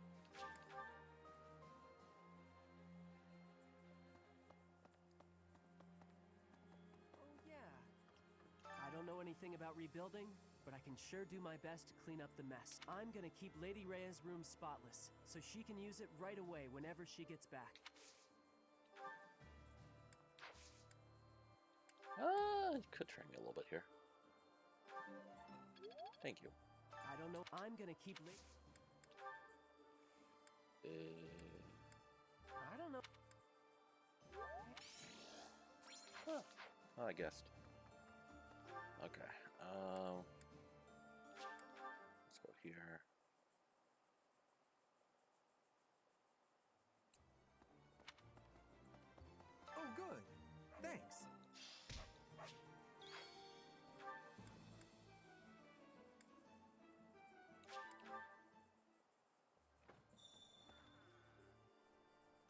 Oh, yeah. I don't know anything about rebuilding, but I can sure do my best to clean up the mess. I'm gonna keep Lady Rhea's room spotless, so she can use it right away whenever she gets back. You could train me a little bit here. Thank you. I don't know. I'm gonna keep I don't know. Huh. I guessed. Okay. Let's go here. Oh, good. Thanks.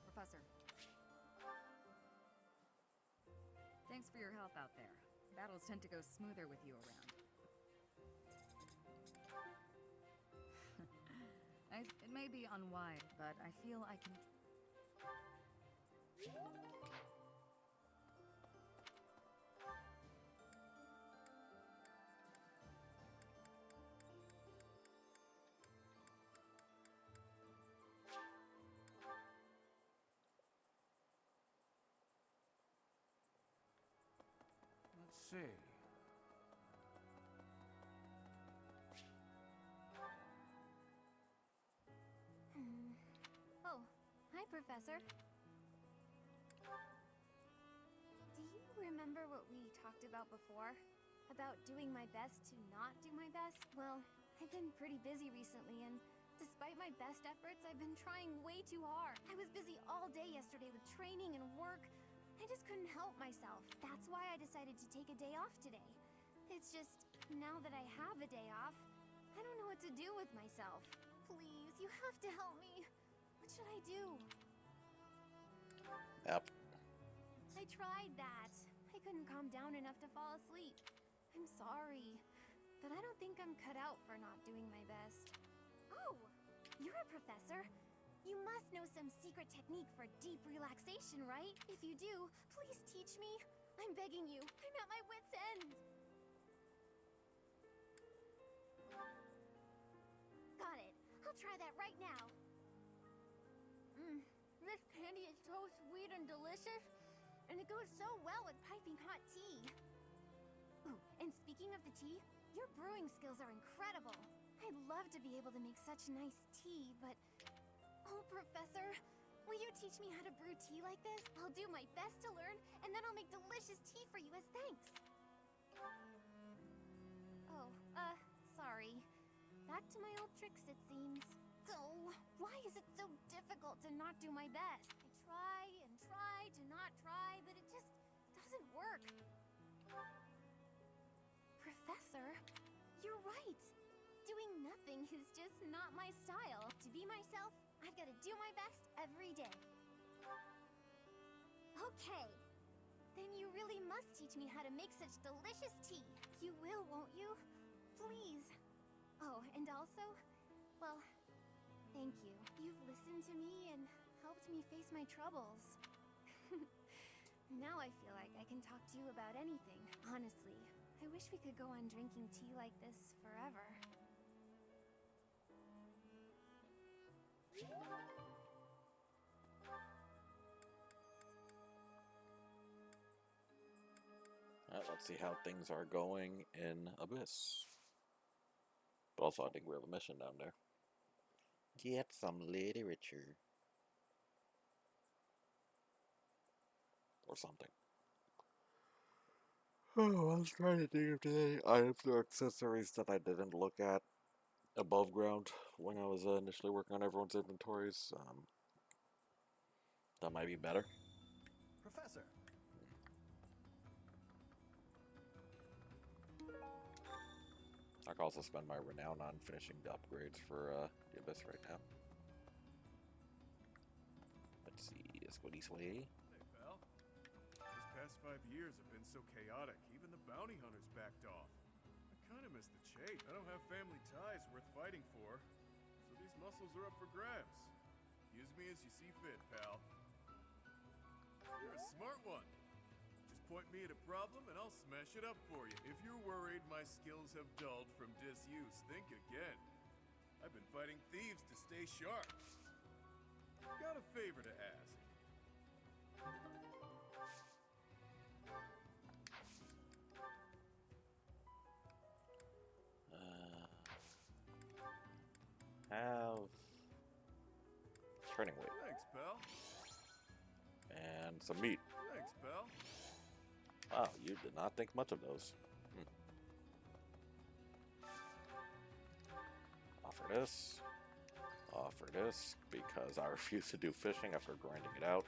Professor. Thanks for your help out there. Battles tend to go smoother with you around. It may be unwise, but I feel I can... Let's see. Oh, hi, Professor. Do you remember what we talked about before? About doing my best to not do my best? Well, I've been pretty busy recently, and despite my best efforts, I've been trying way too hard. I was busy all day yesterday with training and work. I just couldn't help myself. That's why I decided to take a day off today. It's just, now that I have a day off, I don't know what to do with myself. Please, you have to help me. What should I do? Yep. I tried that. I couldn't calm down enough to fall asleep. I'm sorry, but I don't think I'm cut out for not doing my best. Oh, you're a professor. You must know some secret technique for deep relaxation, right? If you do, please teach me. I'm begging you. I'm at my wit's end. Got it. I'll try that right now. This candy is so sweet and delicious, and it goes so well with piping hot tea. Ooh, and speaking of the tea, your brewing skills are incredible. I'd love to be able to make such nice tea, but... Oh, Professor, will you teach me how to brew tea like this? I'll do my best to learn, and then I'll make delicious tea for you as thanks. Oh, sorry. Back to my old tricks, it seems. Oh, why is it so difficult to not do my best? I try and try to not try, but it just doesn't work. Professor, you're right. Doing nothing is just not my style. To be myself, I've got to do my best every day. Okay. Then you really must teach me how to make such delicious tea. You will, won't you? Please. Oh, and also, well, thank you. You've listened to me and helped me face my troubles. Now I feel like I can talk to you about anything. Honestly, I wish we could go on drinking tea like this forever. let's see how things are going in Abyss. But also, I think we have a mission down there. Get some literature. Or something. Oh, I was trying to think of today items or accessories that I didn't look at above ground when I was initially working on everyone's inventories. That might be better. Professor! I can also spend my renown on finishing the upgrades for the Abyss right now. Let's see, Squiddy Sway. Hey, pal. These past 5 years have been so chaotic, even the bounty hunters backed off. I kinda miss the chase. I don't have family ties worth fighting for, so these muscles are up for grabs. Use me as you see fit, pal. You're a smart one. Just point me at a problem and I'll smash it up for you. If you're worried my skills have dulled from disuse, think again. I've been fighting thieves to stay sharp. Got a favor to ask. Have training weight. Thanks, pal. And some meat. Thanks, pal. Wow, you did not think much of those. Offer this. Offer this, because I refuse to do fishing after grinding it out.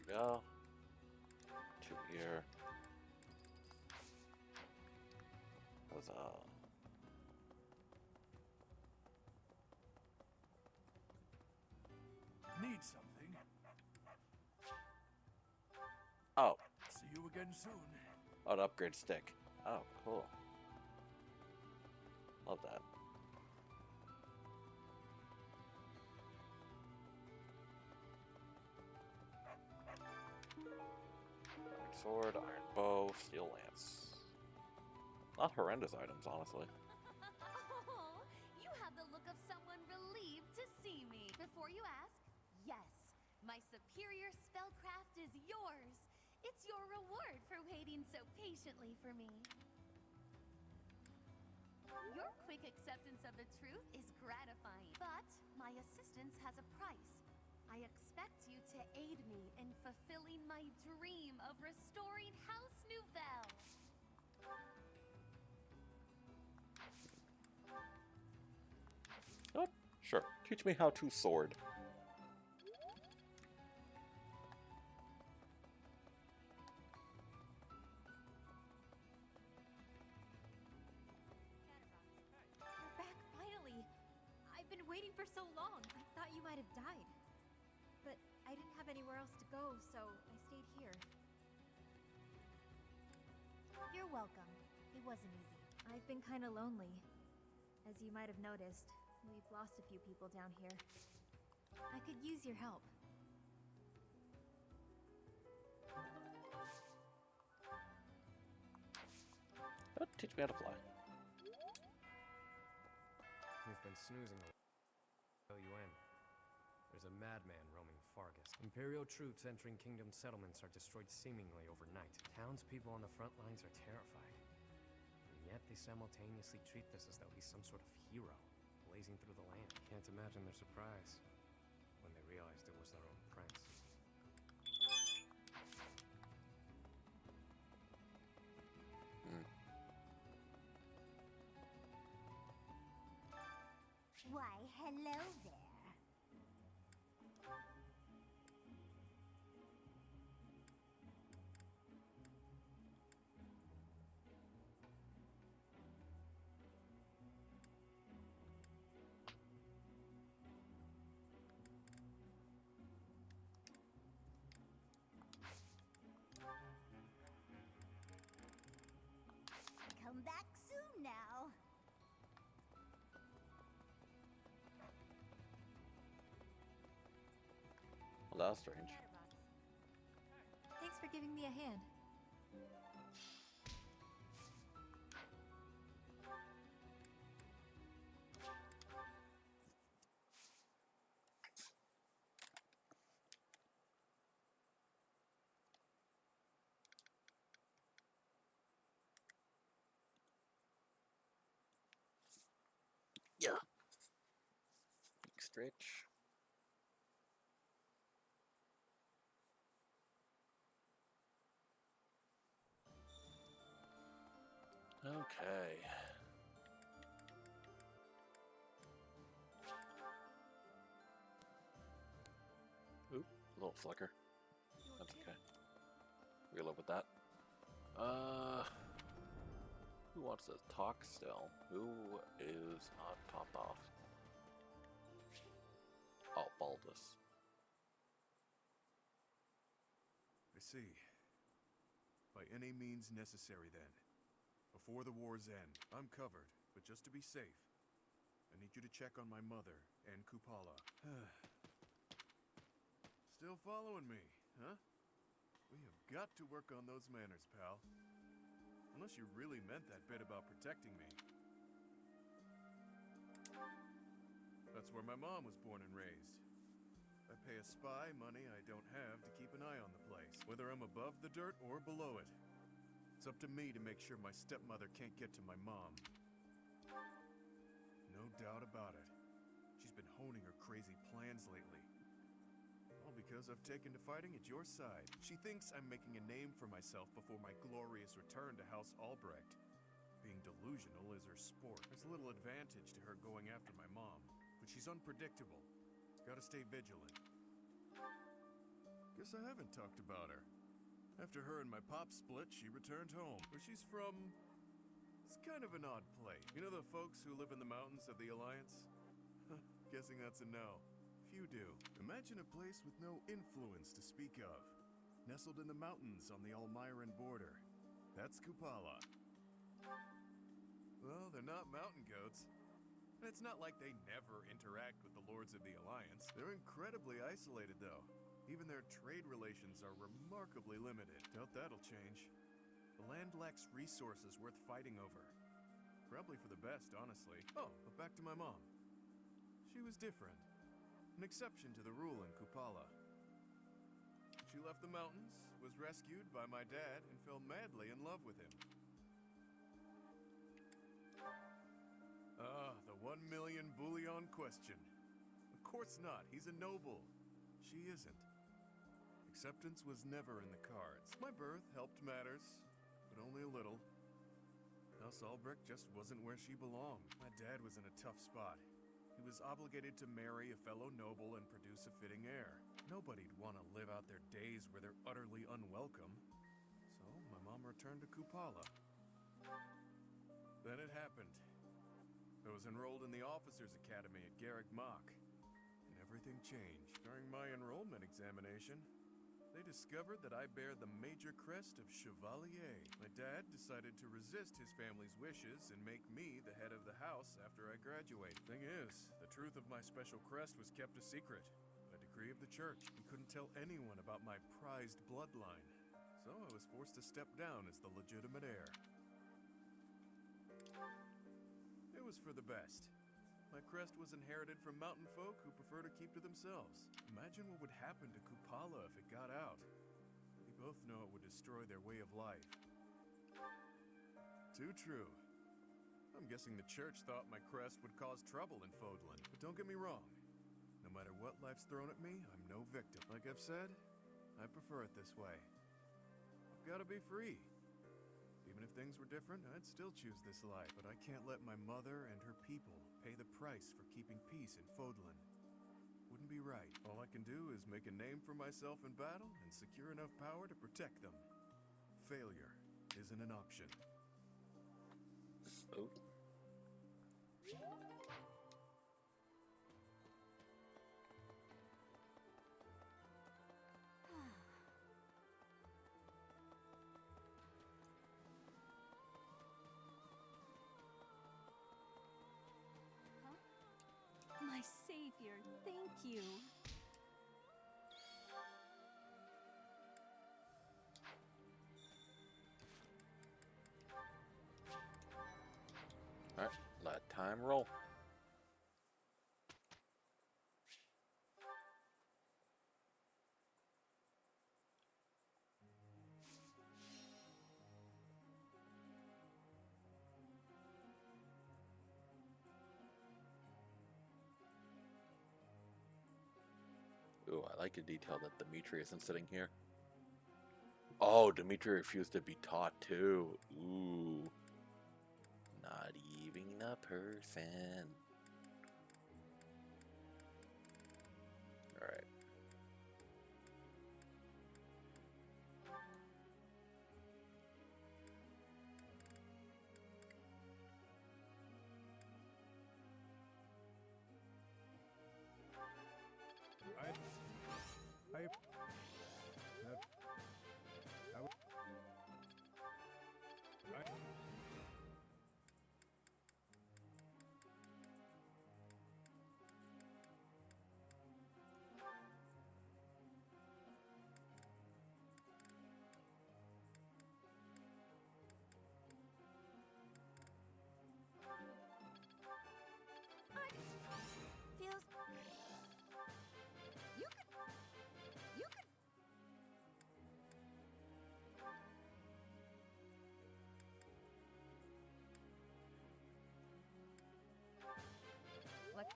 Go. 2 here. Huzzah. Need something? Oh. See you again soon. Oh, an upgrade stick. Oh, cool. Love that. Sword, iron bow, steel lance. Not horrendous items, honestly. Oh, you have the look of someone relieved to see me. Before you ask, yes, my superior spellcraft is yours. It's your reward for waiting so patiently for me. Your quick acceptance of the truth is gratifying, but my assistance has a price. I expect you to aid me in fulfilling my dream of restoring House Nouvelle. Oh, sure. Teach me how to sword. You're back finally. I've been waiting for so long. I thought you might have died. But I didn't have anywhere else to go, so I stayed here. You're welcome. It wasn't easy. I've been kinda lonely. As you might have noticed, we've lost a few people down here. I could use your help. Teach me how to fly. You've been snoozing a while. You in. There's a madman roaming Fargus. Imperial troops entering Kingdom settlements are destroyed seemingly overnight. Townspeople on the front lines are terrified. And yet they simultaneously treat this as though he's some sort of hero, blazing through the land. Can't imagine their surprise when they realized it was their own prince. Why, hello there. Come back soon now. That's strange. Thanks for giving me a hand. Yeah. Big stretch. Okay. Oop, a little flicker. That's okay. We live with that. Who wants to talk still? Who is not topped off? Oh, Baldus. I see. By any means necessary, then. Before the war's end, I'm covered, but just to be safe, I need you to check on my mother and Kupala. Still following me, huh? We have got to work on those manners, pal. Unless you really meant that bit about protecting me. That's where my mom was born and raised. I pay a spy money I don't have to keep an eye on the place, whether I'm above the dirt or below it. It's up to me to make sure my stepmother can't get to my mom. No doubt about it. She's been honing her crazy plans lately. All because I've taken to fighting at your side. She thinks I'm making a name for myself before my glorious return to House Albrecht. Being delusional is her sport. There's little advantage to her going after my mom, but she's unpredictable. Gotta stay vigilant. Guess I haven't talked about her. After her and my pop split, she returned home. Where she's from, it's kind of an odd place. You know the folks who live in the mountains of the Alliance? Guessing that's a no. Few do. Imagine a place with no influence to speak of. Nestled in the mountains on the Almyran border. That's Kupala. Well, they're not mountain goats. And it's not like they never interact with the Lords of the Alliance. They're incredibly isolated, though. Even their trade relations are remarkably limited. Doubt that'll change. The land lacks resources worth fighting over. Probably for the best, honestly. Oh, but back to my mom. She was different. An exception to the rule in Kupala. She left the mountains, was rescued by my dad, and fell madly in love with him. Ah, the 1 million bullion question. Of course not. He's a noble. She isn't. Acceptance was never in the cards. My birth helped matters, but only a little. House Albrecht just wasn't where she belonged. My dad was in a tough spot. He was obligated to marry a fellow noble and produce a fitting heir. Nobody'd want to live out their days where they're utterly unwelcome. So my mom returned to Kupala. Then it happened. I was enrolled in the Officers' Academy at Garrick Mach, and everything changed. During my enrollment examination, they discovered that I bear the major crest of Chevalier. My dad decided to resist his family's wishes and make me the head of the house after I graduated. Thing is, the truth of my special crest was kept a secret. By decree of the church, he couldn't tell anyone about my prized bloodline. So I was forced to step down as the legitimate heir. It was for the best. My crest was inherited from mountain folk who prefer to keep to themselves. Imagine what would happen to Kupala if it got out. We both know it would destroy their way of life. Too true. I'm guessing the church thought my crest would cause trouble in Fodlan. But don't get me wrong. No matter what life's thrown at me, I'm no victim. Like I've said, I prefer it this way. I've got to be free. Even if things were different, I'd still choose this life. But I can't let my mother and her people pay the price for keeping peace in Fodlan. Wouldn't be right. All I can do is make a name for myself in battle and secure enough power to protect them. Failure isn't an option. Oh. My savior, thank you. Ooh, I like the detail that Dimitri isn't sitting here. Oh, Dimitri refused to be taught too. Ooh. Not even a person. Alright. Feels. You could. Like,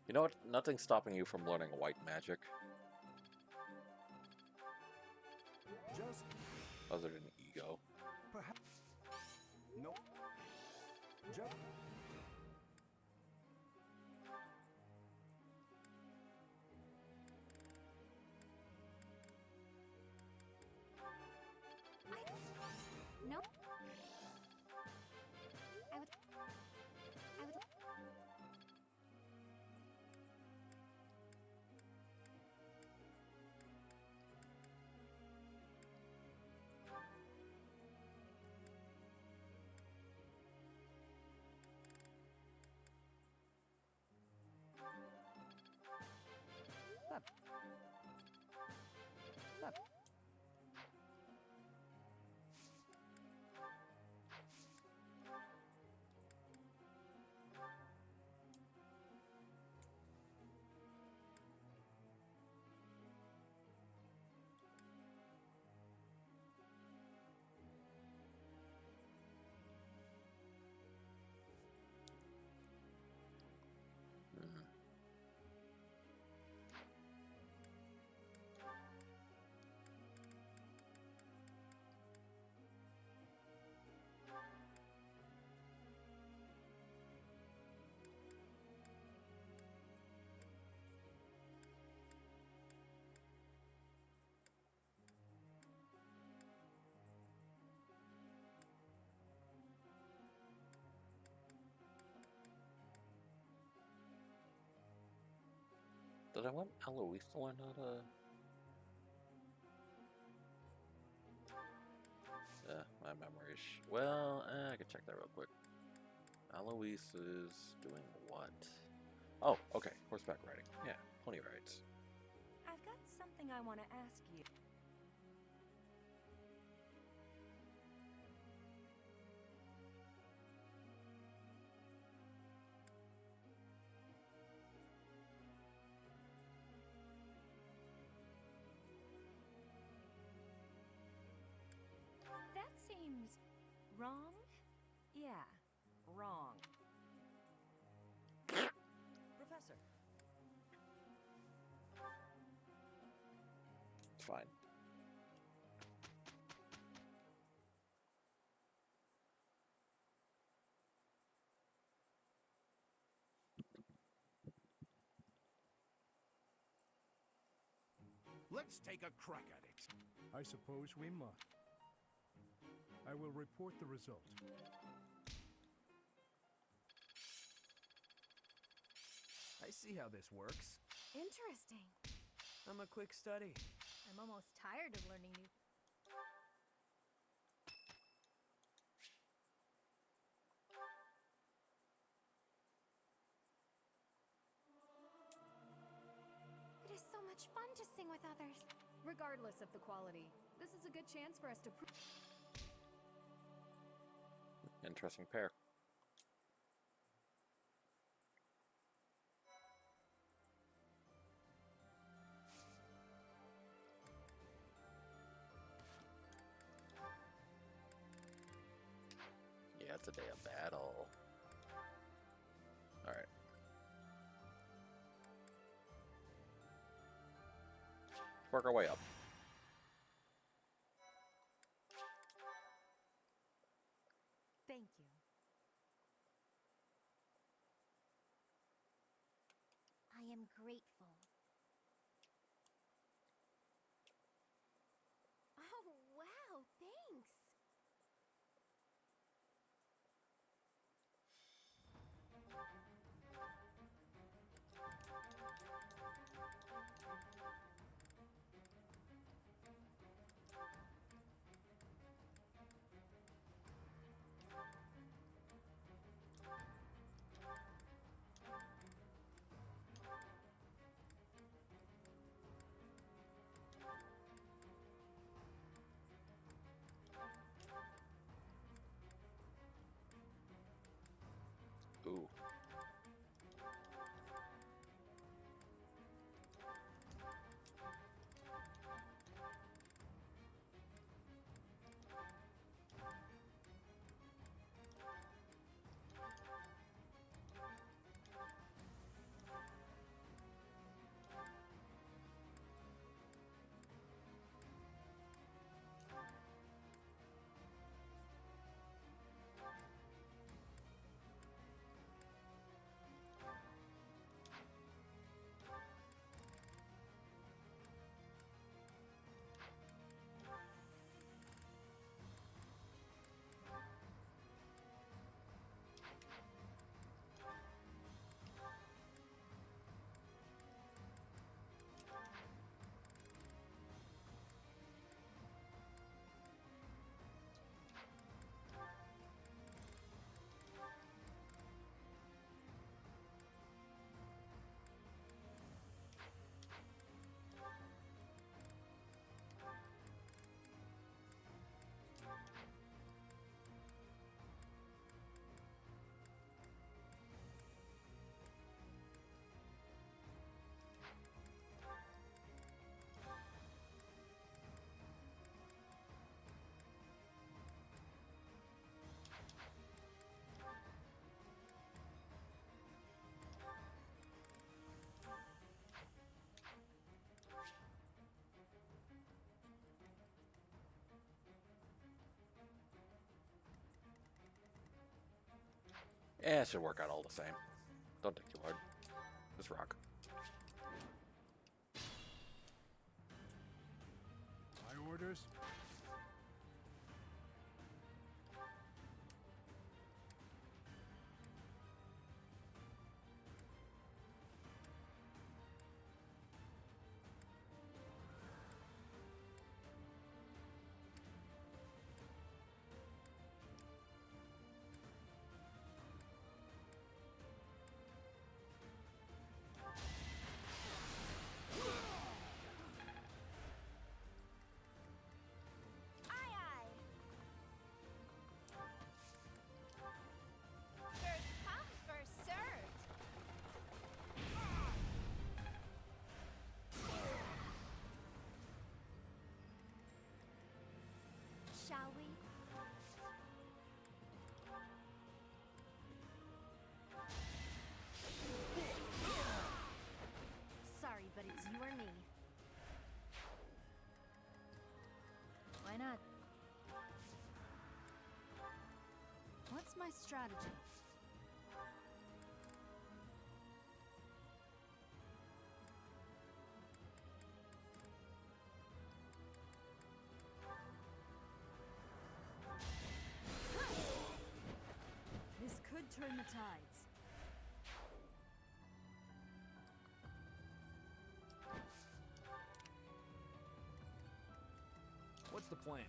You know what? Nothing's stopping you from learning white magic. Just Other than ego. perhaps. No. Just. No. Did I want Eloise to learn how to... Yeah, my memory is... Well, I can check that real quick. Eloise is doing what? Oh, okay. Horseback riding. Yeah, pony rides. I've got something I want to ask you. That seems wrong? Yeah, wrong. Professor, It's fine. Let's take a crack at it. I suppose we must. I will report the result. I see how this works. Interesting. I'm a quick study. I'm almost tired of learning new. It is so much fun to sing with others. Regardless of the quality, this is a good chance for us to prove. Interesting pair. Yeah, it's a day of battle. Alright. Work our way up. Thank you. I am grateful. Oh, wow, thanks. Ooh. Yeah, it should work out all the same. Don't think too hard. Just rock. My orders? Shall we? Sorry, but it's you or me. Why not? What's my strategy? This could turn the tides. What's the plan?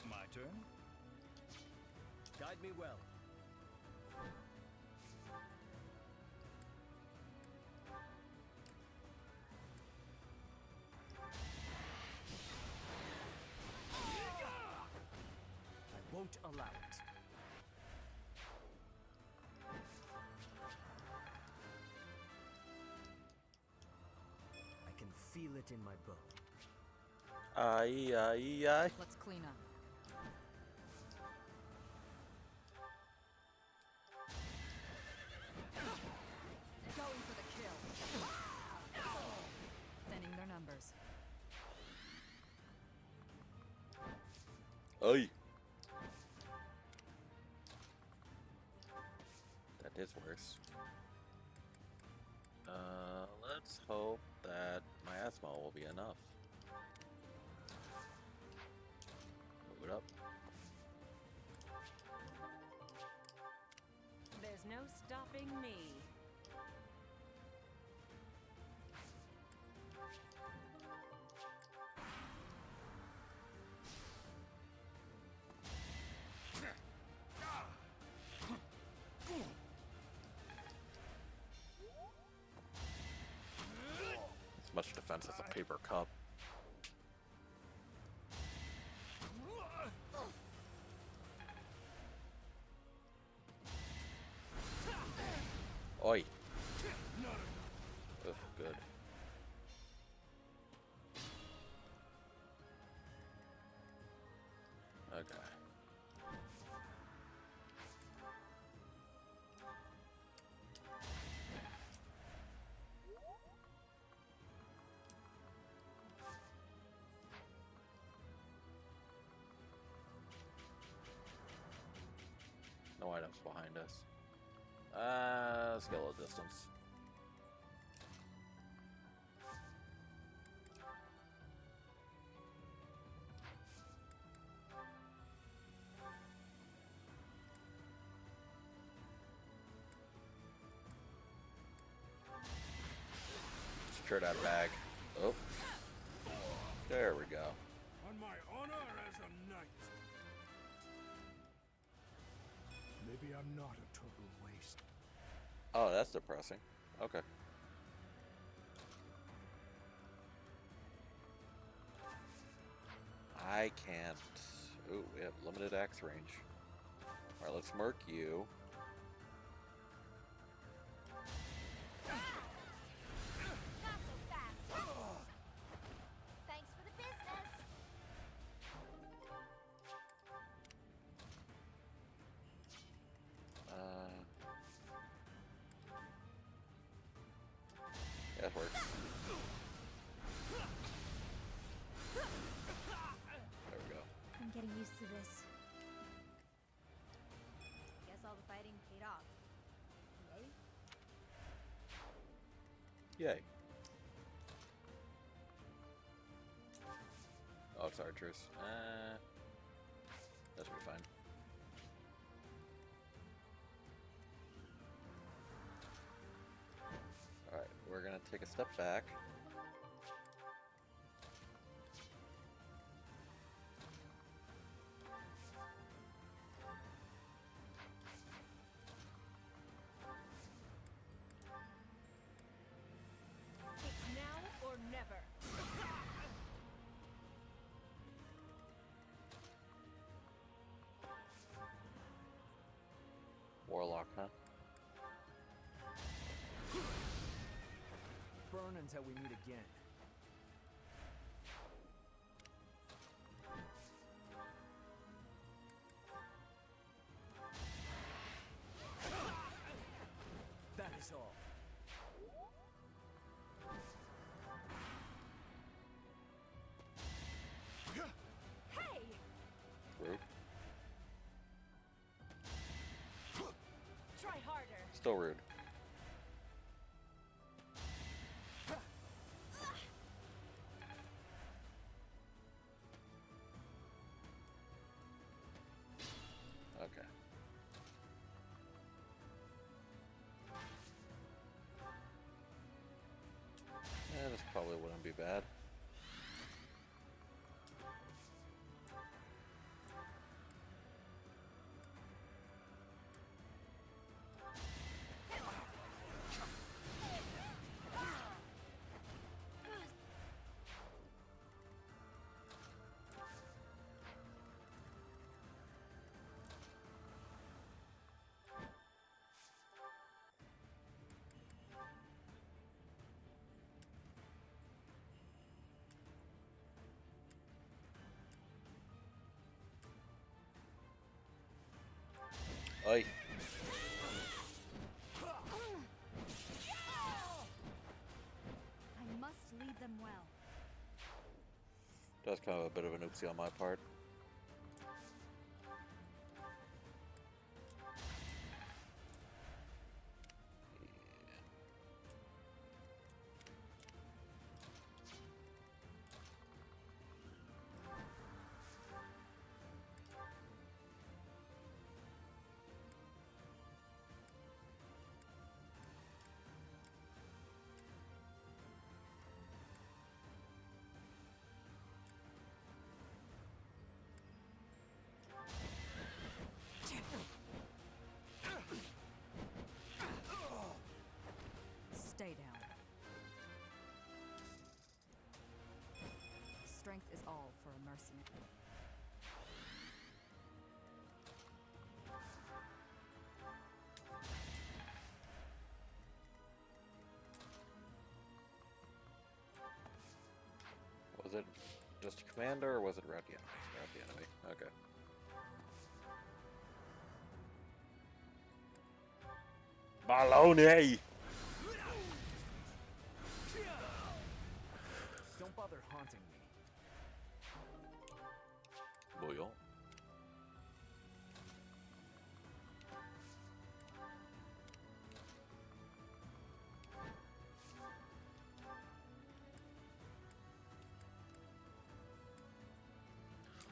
My turn? Guide me well. won't allow it. I can feel it in my bone. Aye, aye, aye. Let's clean up. Going for the kill. Thinning their numbers. Aye. That is worse. Let's hope that my asthma will be enough. Move it up. There's no stopping me. As much defense as a paper cup. Oi. Ugh, good. Okay. No items behind us. Let's get a little distance. Secure that bag. Oh. There we go. On my honor as a knight. Maybe I'm not a total waste. Oh, that's depressing. Okay. I can't. Ooh, we have limited axe range. Alright, let's murk you. Not so fast. Thanks for the business. Yeah, it works. There we go. I'm getting used to this. Guess all the fighting paid off. Yay? Yay. Oh, it's archers. That should be fine. Alright, we're gonna take a step back. It's now or never. Warlock, huh? Burn until we meet again. That is all. Hey! Rude. Try harder. Still rude. Okay. Yeah, this probably wouldn't be bad. Oi. I must lead them well. That's kind of a bit of an oopsie on my part. Stay down. Strength is all for a mercenary. Was it just a commander, or was it around the enemy? Around the enemy. Okay. Baloney! Don't bother haunting me. Bouillon.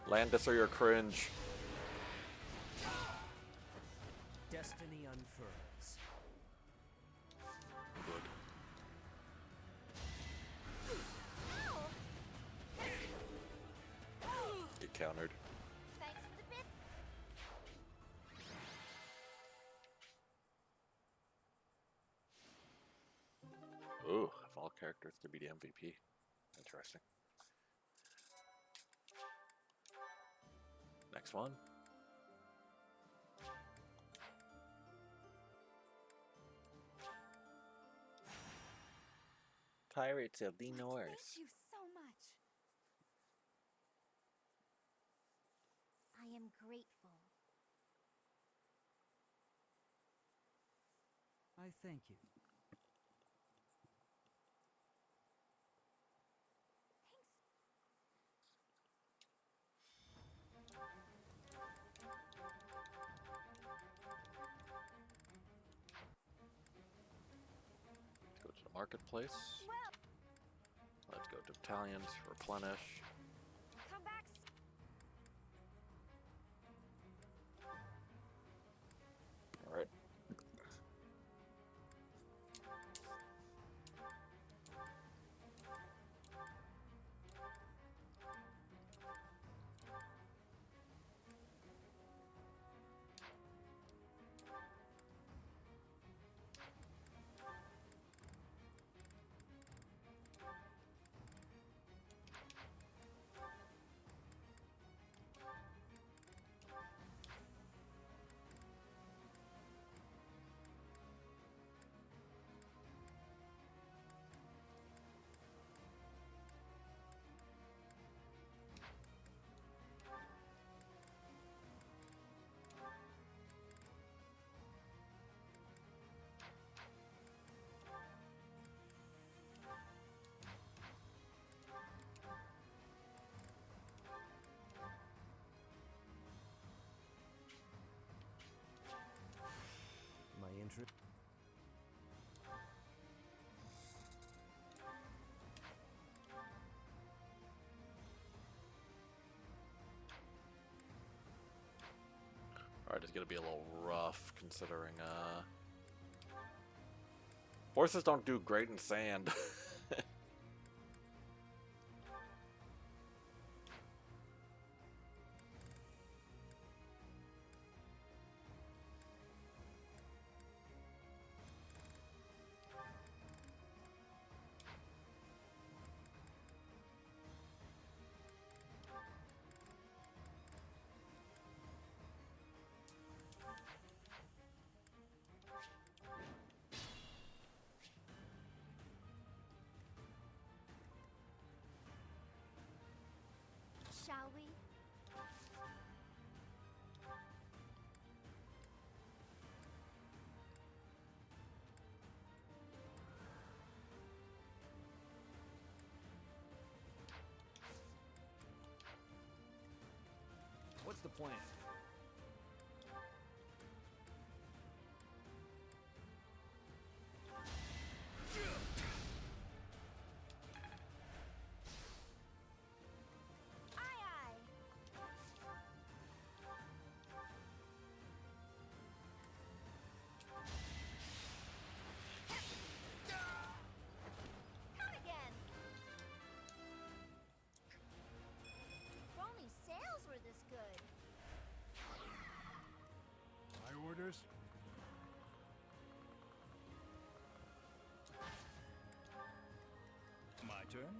Landis or your cringe. Destiny unfurls. Good. Get countered. Thanks for the bit. Ooh, of all characters to be the MVP. Interesting. Next one. Pirates of the North. Thank you so much. I am grateful. I thank you. Go to the marketplace. Let's go to battalions, replenish. Come back. Alright. My interest. Alright, it's gonna be a little rough considering horses don't do great in sand. the plan? Aye, aye. Come again. If only sales were this good. My orders? My turn?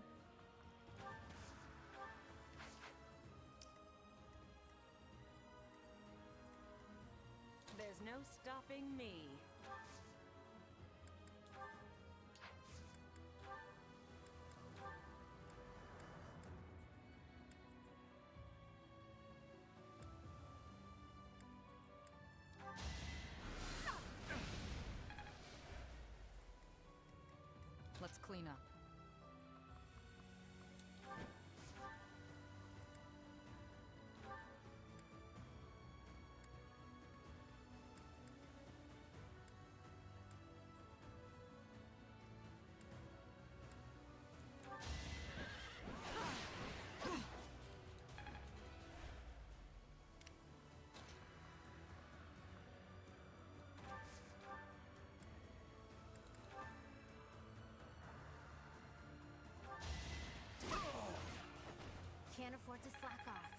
There's no stopping me. Let's clean up. Can't afford to slack off.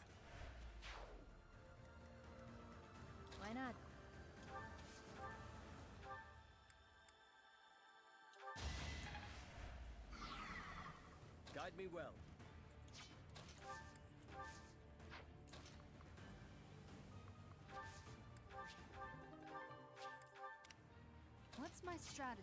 Why not? Guide me well. What's my strategy?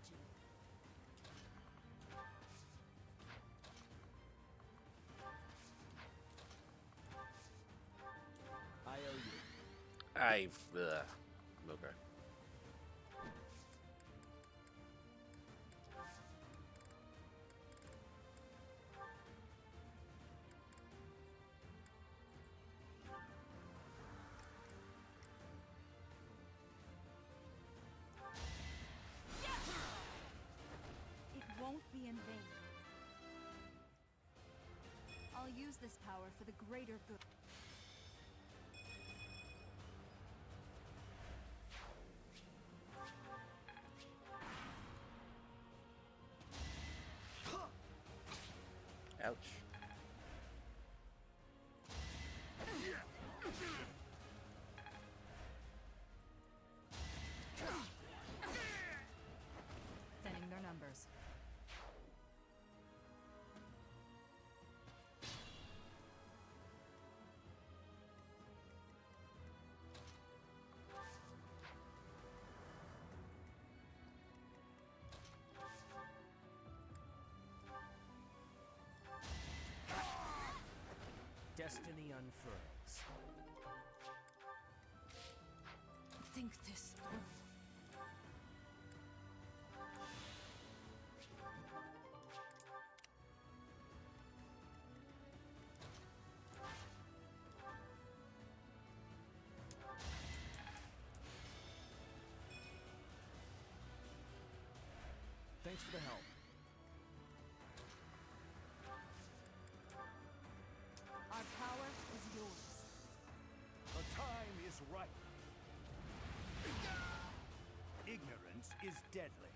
I owe you. Okay. It won't be in vain. I'll use this power for the greater good. Ouch. Thinning their numbers. Destiny unfurls. Think this through. Thanks for the help. Our power is yours. The time is right. Ignorance is deadly.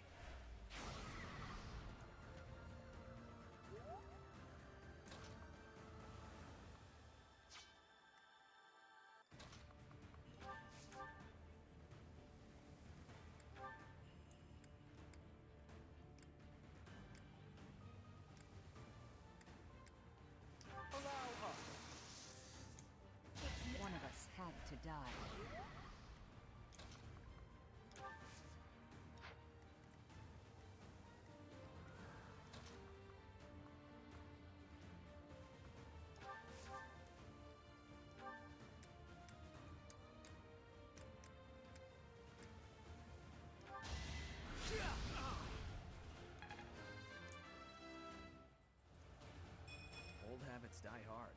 Allow us. One of us had to die. Old habits die hard.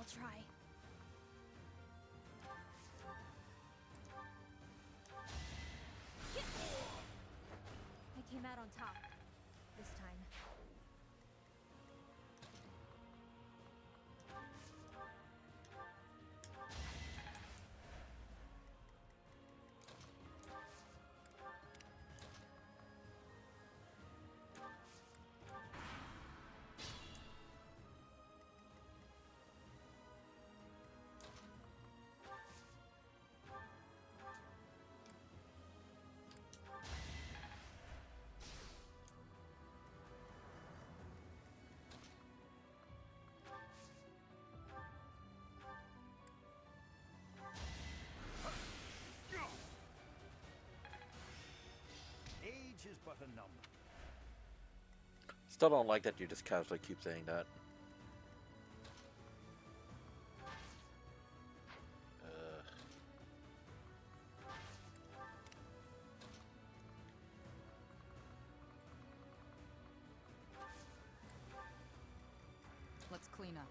I'll try. I came out on top this time. Age is but a number. Still don't like that you just casually keep saying that. Let's clean up.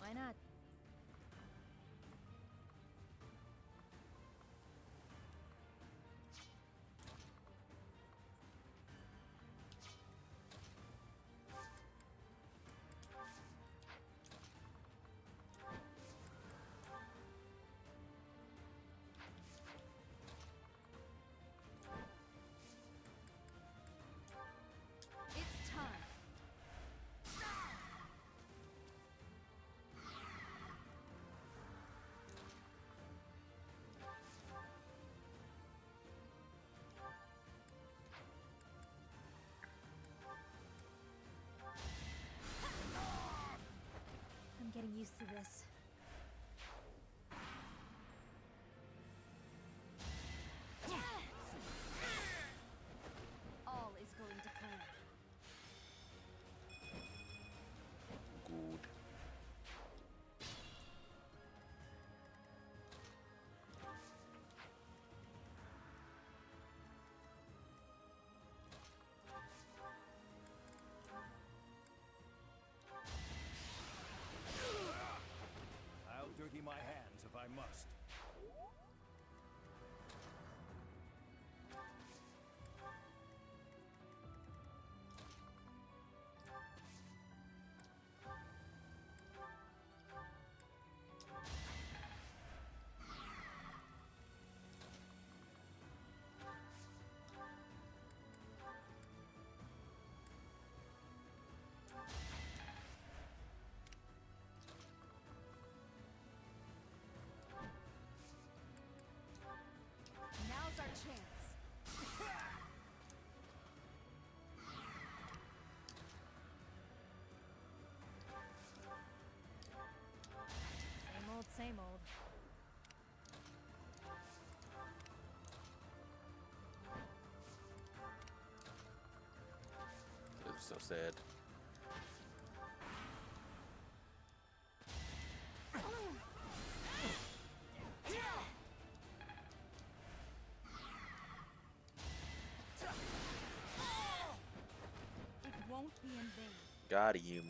Why not? It's time. I'm getting used to this. All is going to plan. Good. I'll dirty my hands if I must. Now's our chance. Same old, same old. It's so sad. It won't be in vain. Got him.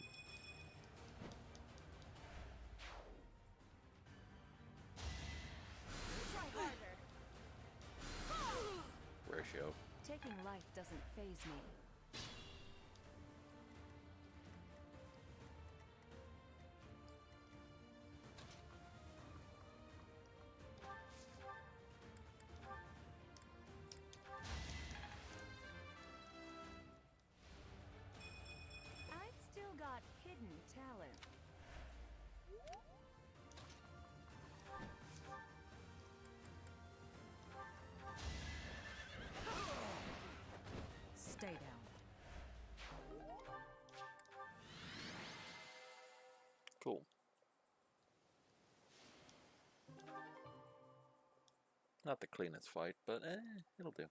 Try harder. Ratio. Taking life doesn't faze me. I've still got hidden talent. Stay down. Not the cleanest fight, but it'll do.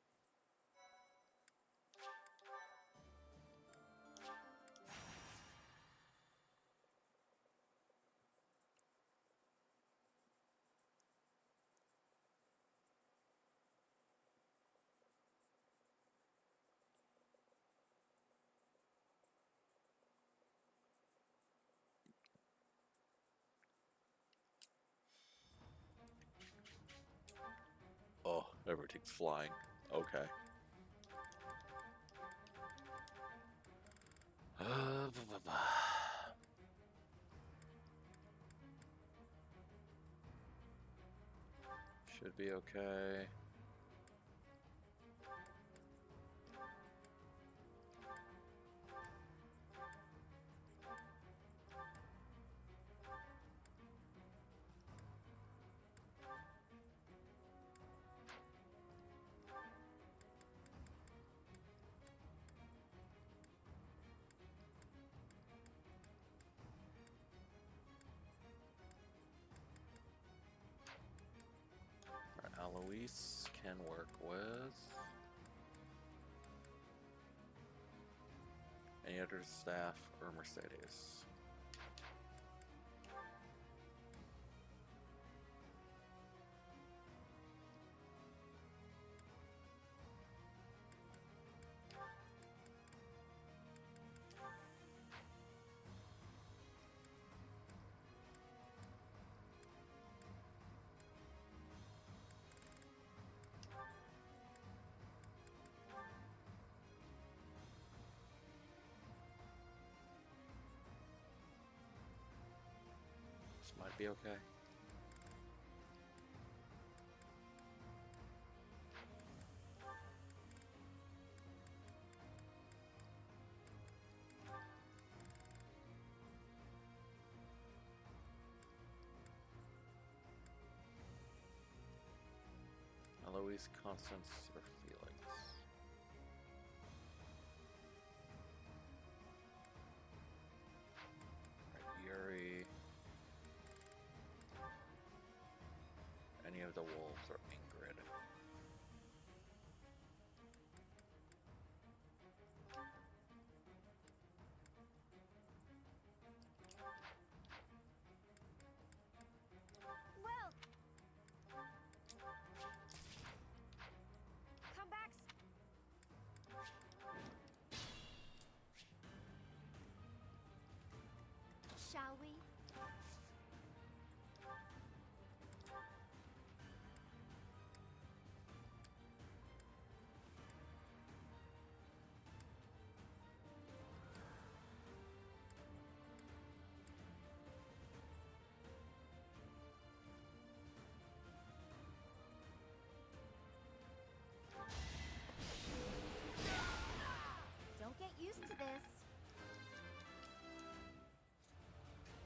Oh, everything's flying. Okay. Should be okay. Eloise can work with any other staff or Mercedes. This might be okay. Eloise, Constance, or Felix? Right, Yuri. Any of the wolves or Ingrid? Well, come back. Shall we? Don't get used to this.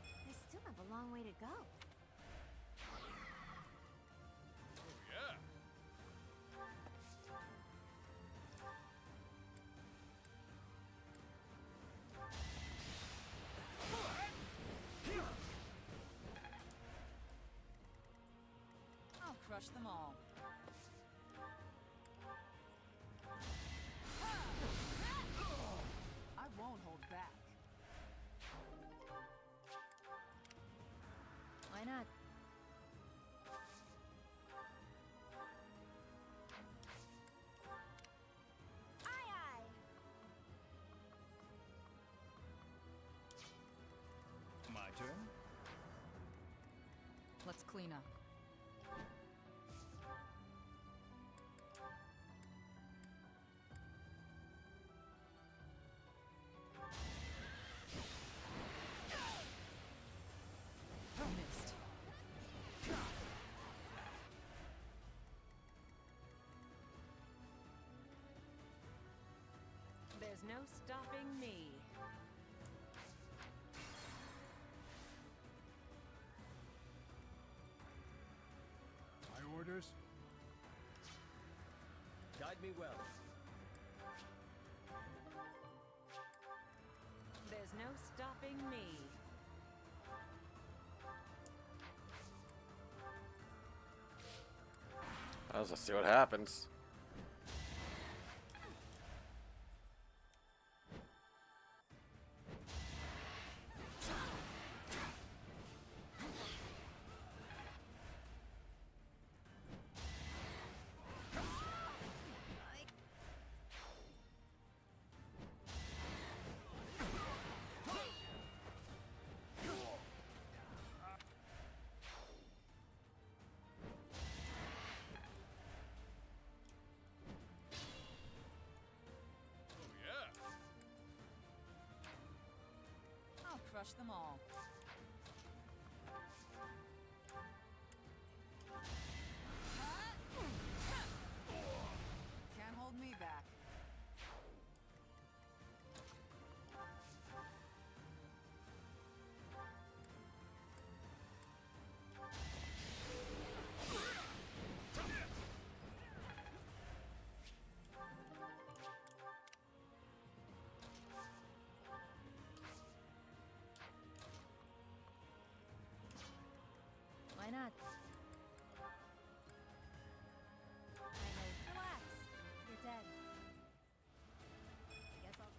I still have a long way to go. Oh, yeah. I'll crush them all. I won't hold back. Why not? Aye, aye. My turn? Let's clean up. Missed. There's no stopping me. My orders? Guide me well. There's no stopping me. Let's see what happens. I'll crush them all. Can't hold me back. Why not? I know. Relax. You're dead. Guess I'll...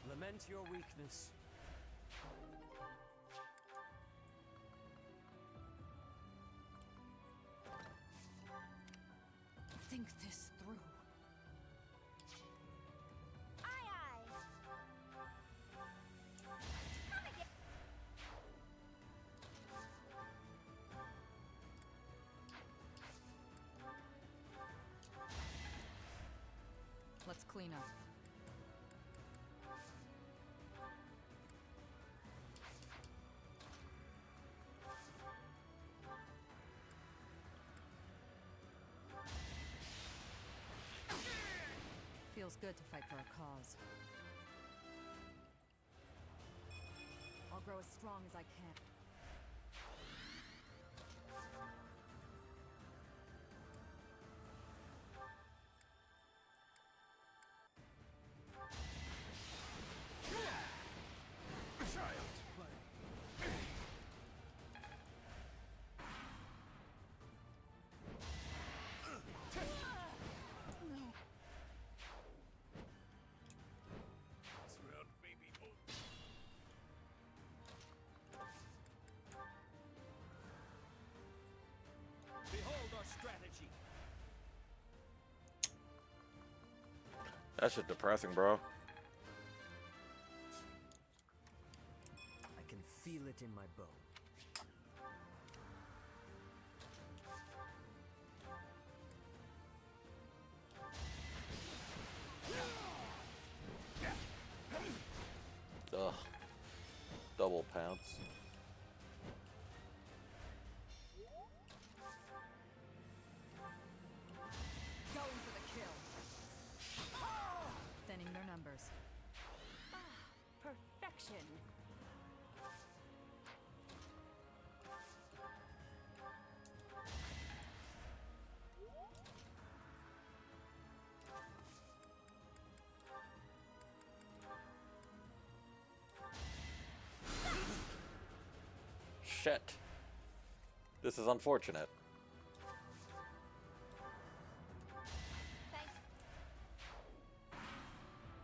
Lament your weakness. Think this through. Aye, aye. Come again. Let's clean up. Feels good to fight for a cause. I'll grow as strong as I can. Behold our strategy. That shit depressing, bro. I can feel it in my bone. Ugh. Double pounce. Going for the kill. Thinning their numbers. Perfection. Shit. This is unfortunate.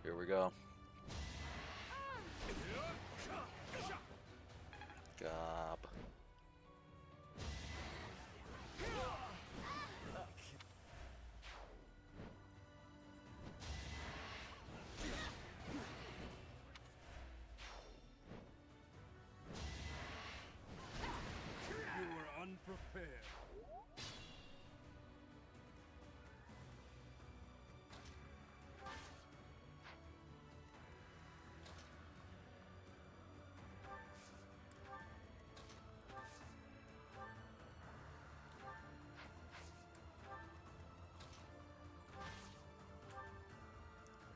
Here we go. Gob. You were unprepared.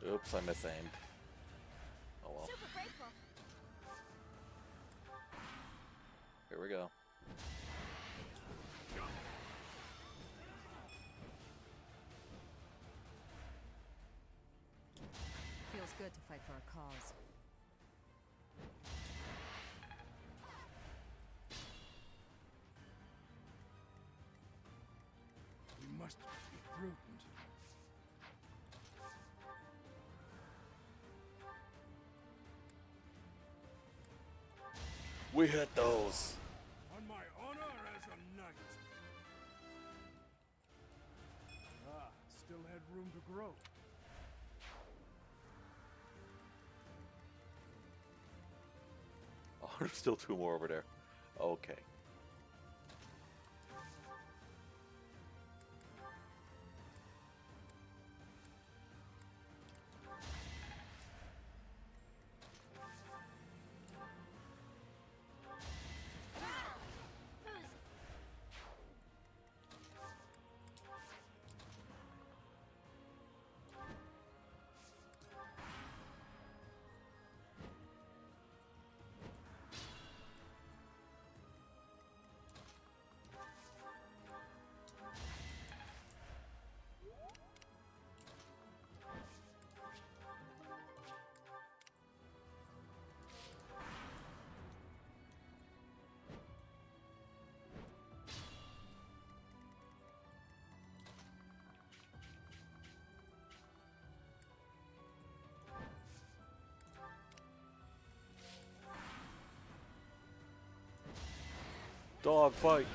Oops, I misaimed. Oh well. Super grateful. Here we go. Feels to fight for a cause. We must be prudent. We hit those. On my honor as a knight. Ah, still had room to grow. Oh, there's still two more over there. Okay. Dog fight.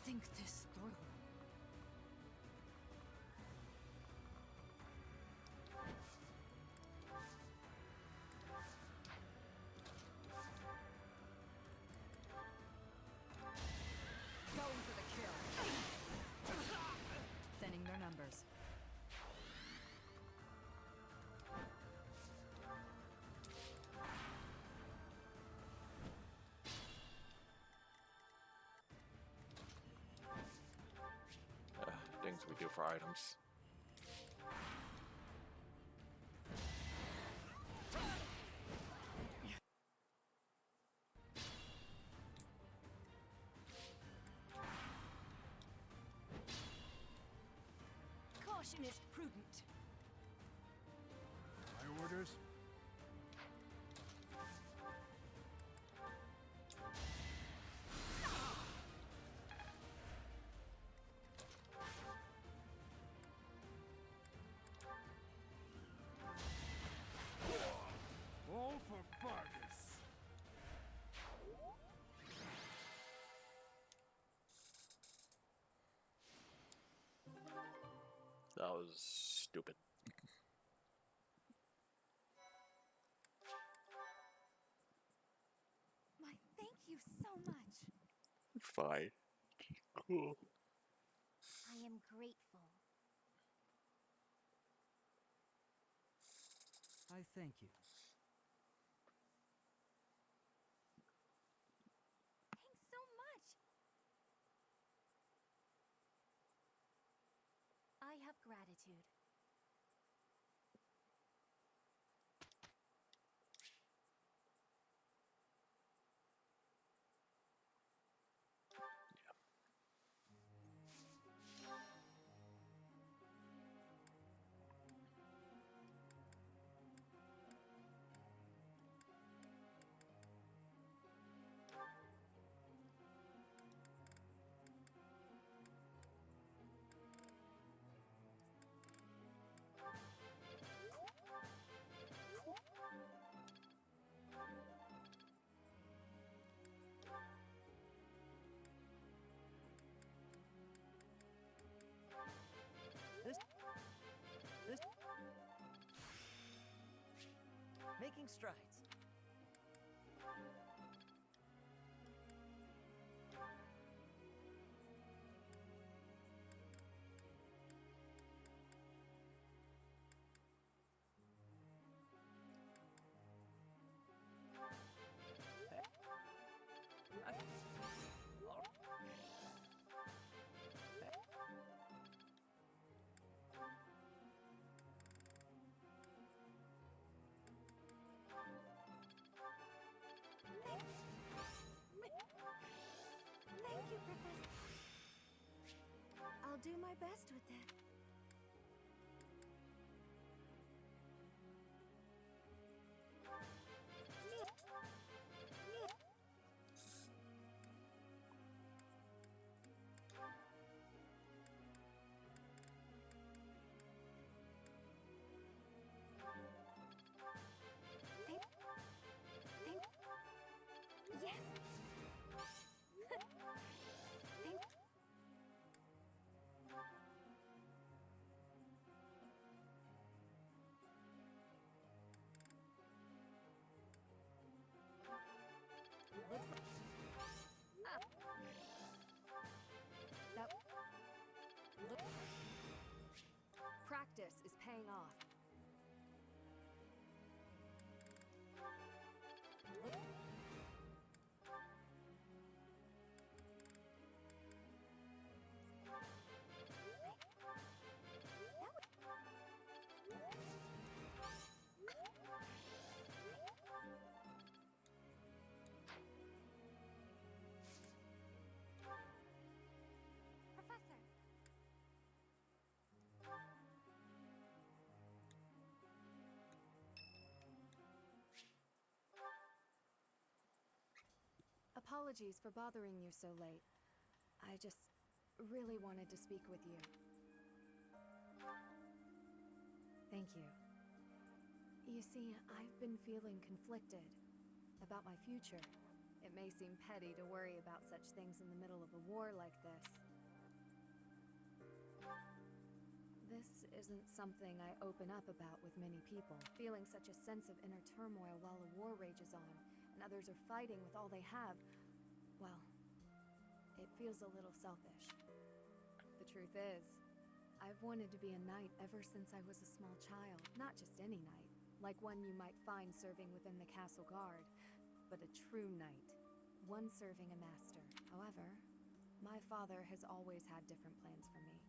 Think this through. Going for the kill. Thinning their numbers. Things we do for items. Caution is prudent. My orders? All for Vargas. That was stupid. Why, thank you so much. Fine. Cool. I am grateful. I thank you. Thanks so much. I have gratitude. Making strides. do my best with it. Practice is paying off. Professor. Apologies for bothering you so late. I just really wanted to speak with you. Thank you. You see, I've been feeling conflicted about my future. It may seem petty to worry about such things in the middle of a war like this. This isn't something I open up about with many people. Feeling such a sense of inner turmoil while a war rages on, and others are fighting with all they have, well, it feels a little selfish. The truth is, I've wanted to be a knight ever since I was a small child. Not just any knight, like one you might find serving within the castle guard, but a true knight, one serving a master. However, my father has always had different plans for me.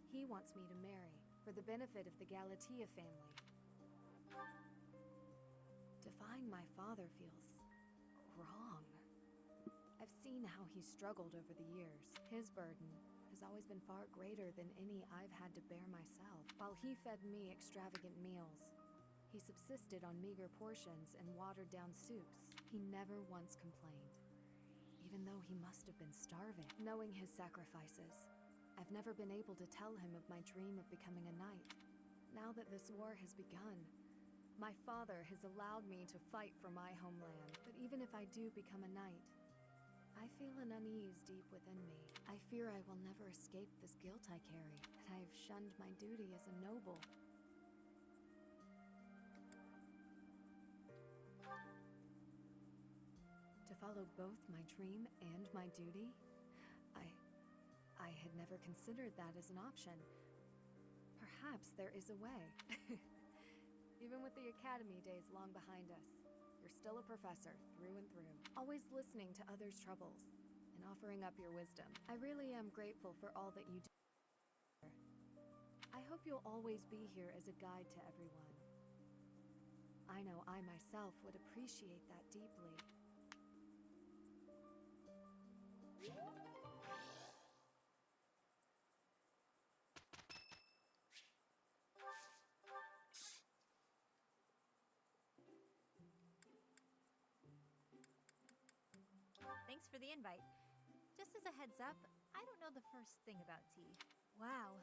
He wants me to marry for the benefit of the Galatea family. To find my father feels wrong. I've seen how he's struggled over the years. His burden has always been far greater than any I've had to bear myself. While he fed me extravagant meals, he subsisted on meager portions and watered-down soups. He never once complained, even though he must have been starving. Knowing his sacrifices, I've never been able to tell him of my dream of becoming a knight. Now that this war has begun, my father has allowed me to fight for my homeland. But even if I do become a knight, I feel an unease deep within me. I fear I will never escape this guilt I carry, that I have shunned my duty as a noble. To follow both my dream and my duty? I had never considered that as an option. Perhaps there is a way. Even with the academy days long behind us, you're still a professor, through and through. Always listening to others' troubles, and offering up your wisdom. I really am grateful for all that you do. I hope you'll always be here as a guide to everyone. I know I myself would appreciate that deeply. Thanks for the invite. Just as a heads up, I don't know the first thing about tea. Wow,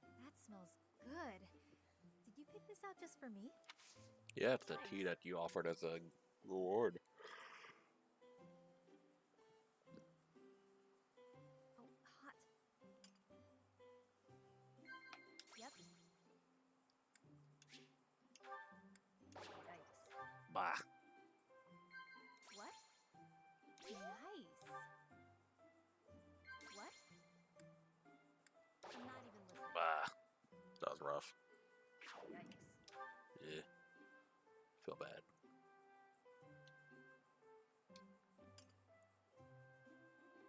that smells good. Did you pick this out just for me? Yeah, it's the tea that you offered as a reward. Oh, hot. Yep. Yikes. Bah. What? Nice. What? I'm not even listening. Bah. That was rough. Yikes. Yeah. Feel bad.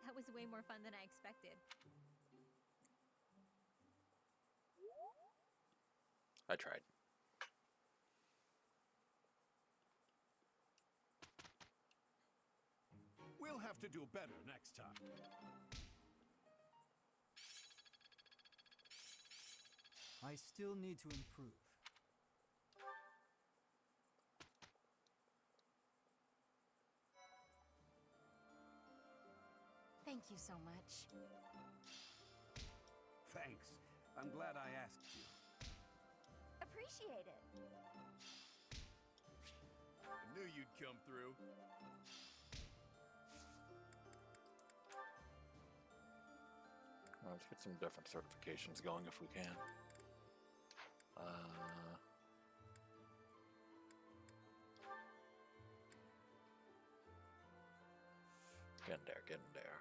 That was way more fun than I expected. I tried. We'll have to do better next time. I still need to improve. Thank you so much. Thanks. I'm glad I asked you. Appreciate it. I knew you'd come through. Well, let's get some different certifications going if we can. Get in there.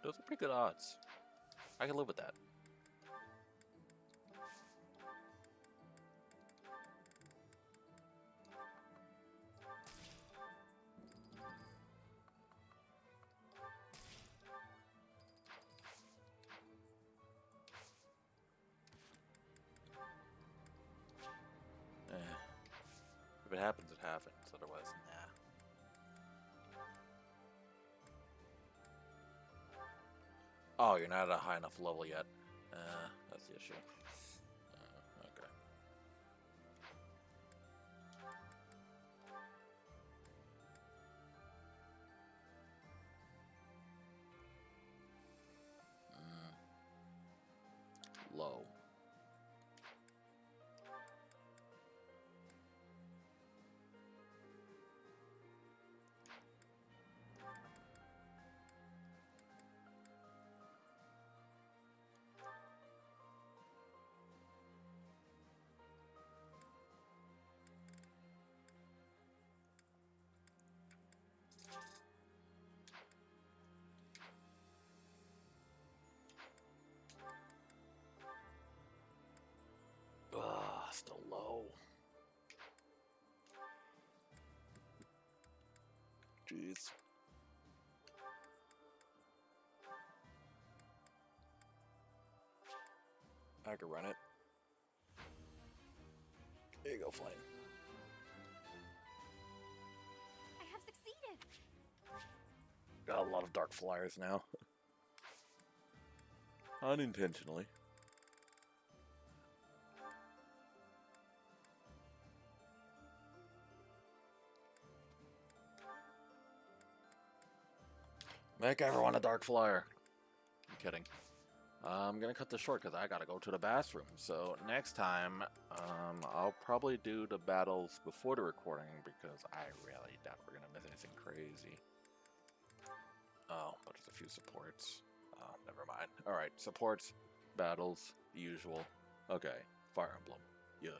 Those are pretty good odds. I can live with that. If it happens, it happens. Otherwise, nah. Oh, you're not at a high enough level yet. That's the issue. Okay. Low. Still low. Jeez. I could run it. There you go, Flame. I have succeeded. Got a lot of dark flyers now. Unintentionally. Make everyone a dark flyer. I'm kidding. I'm gonna cut this short because I gotta go to the bathroom. So next time, I'll probably do the battles before the recording because I really doubt we're gonna miss anything crazy. Oh, but there's a few supports. Oh, never mind. Alright, supports, battles, the usual. Okay, Fire Emblem. Yeah.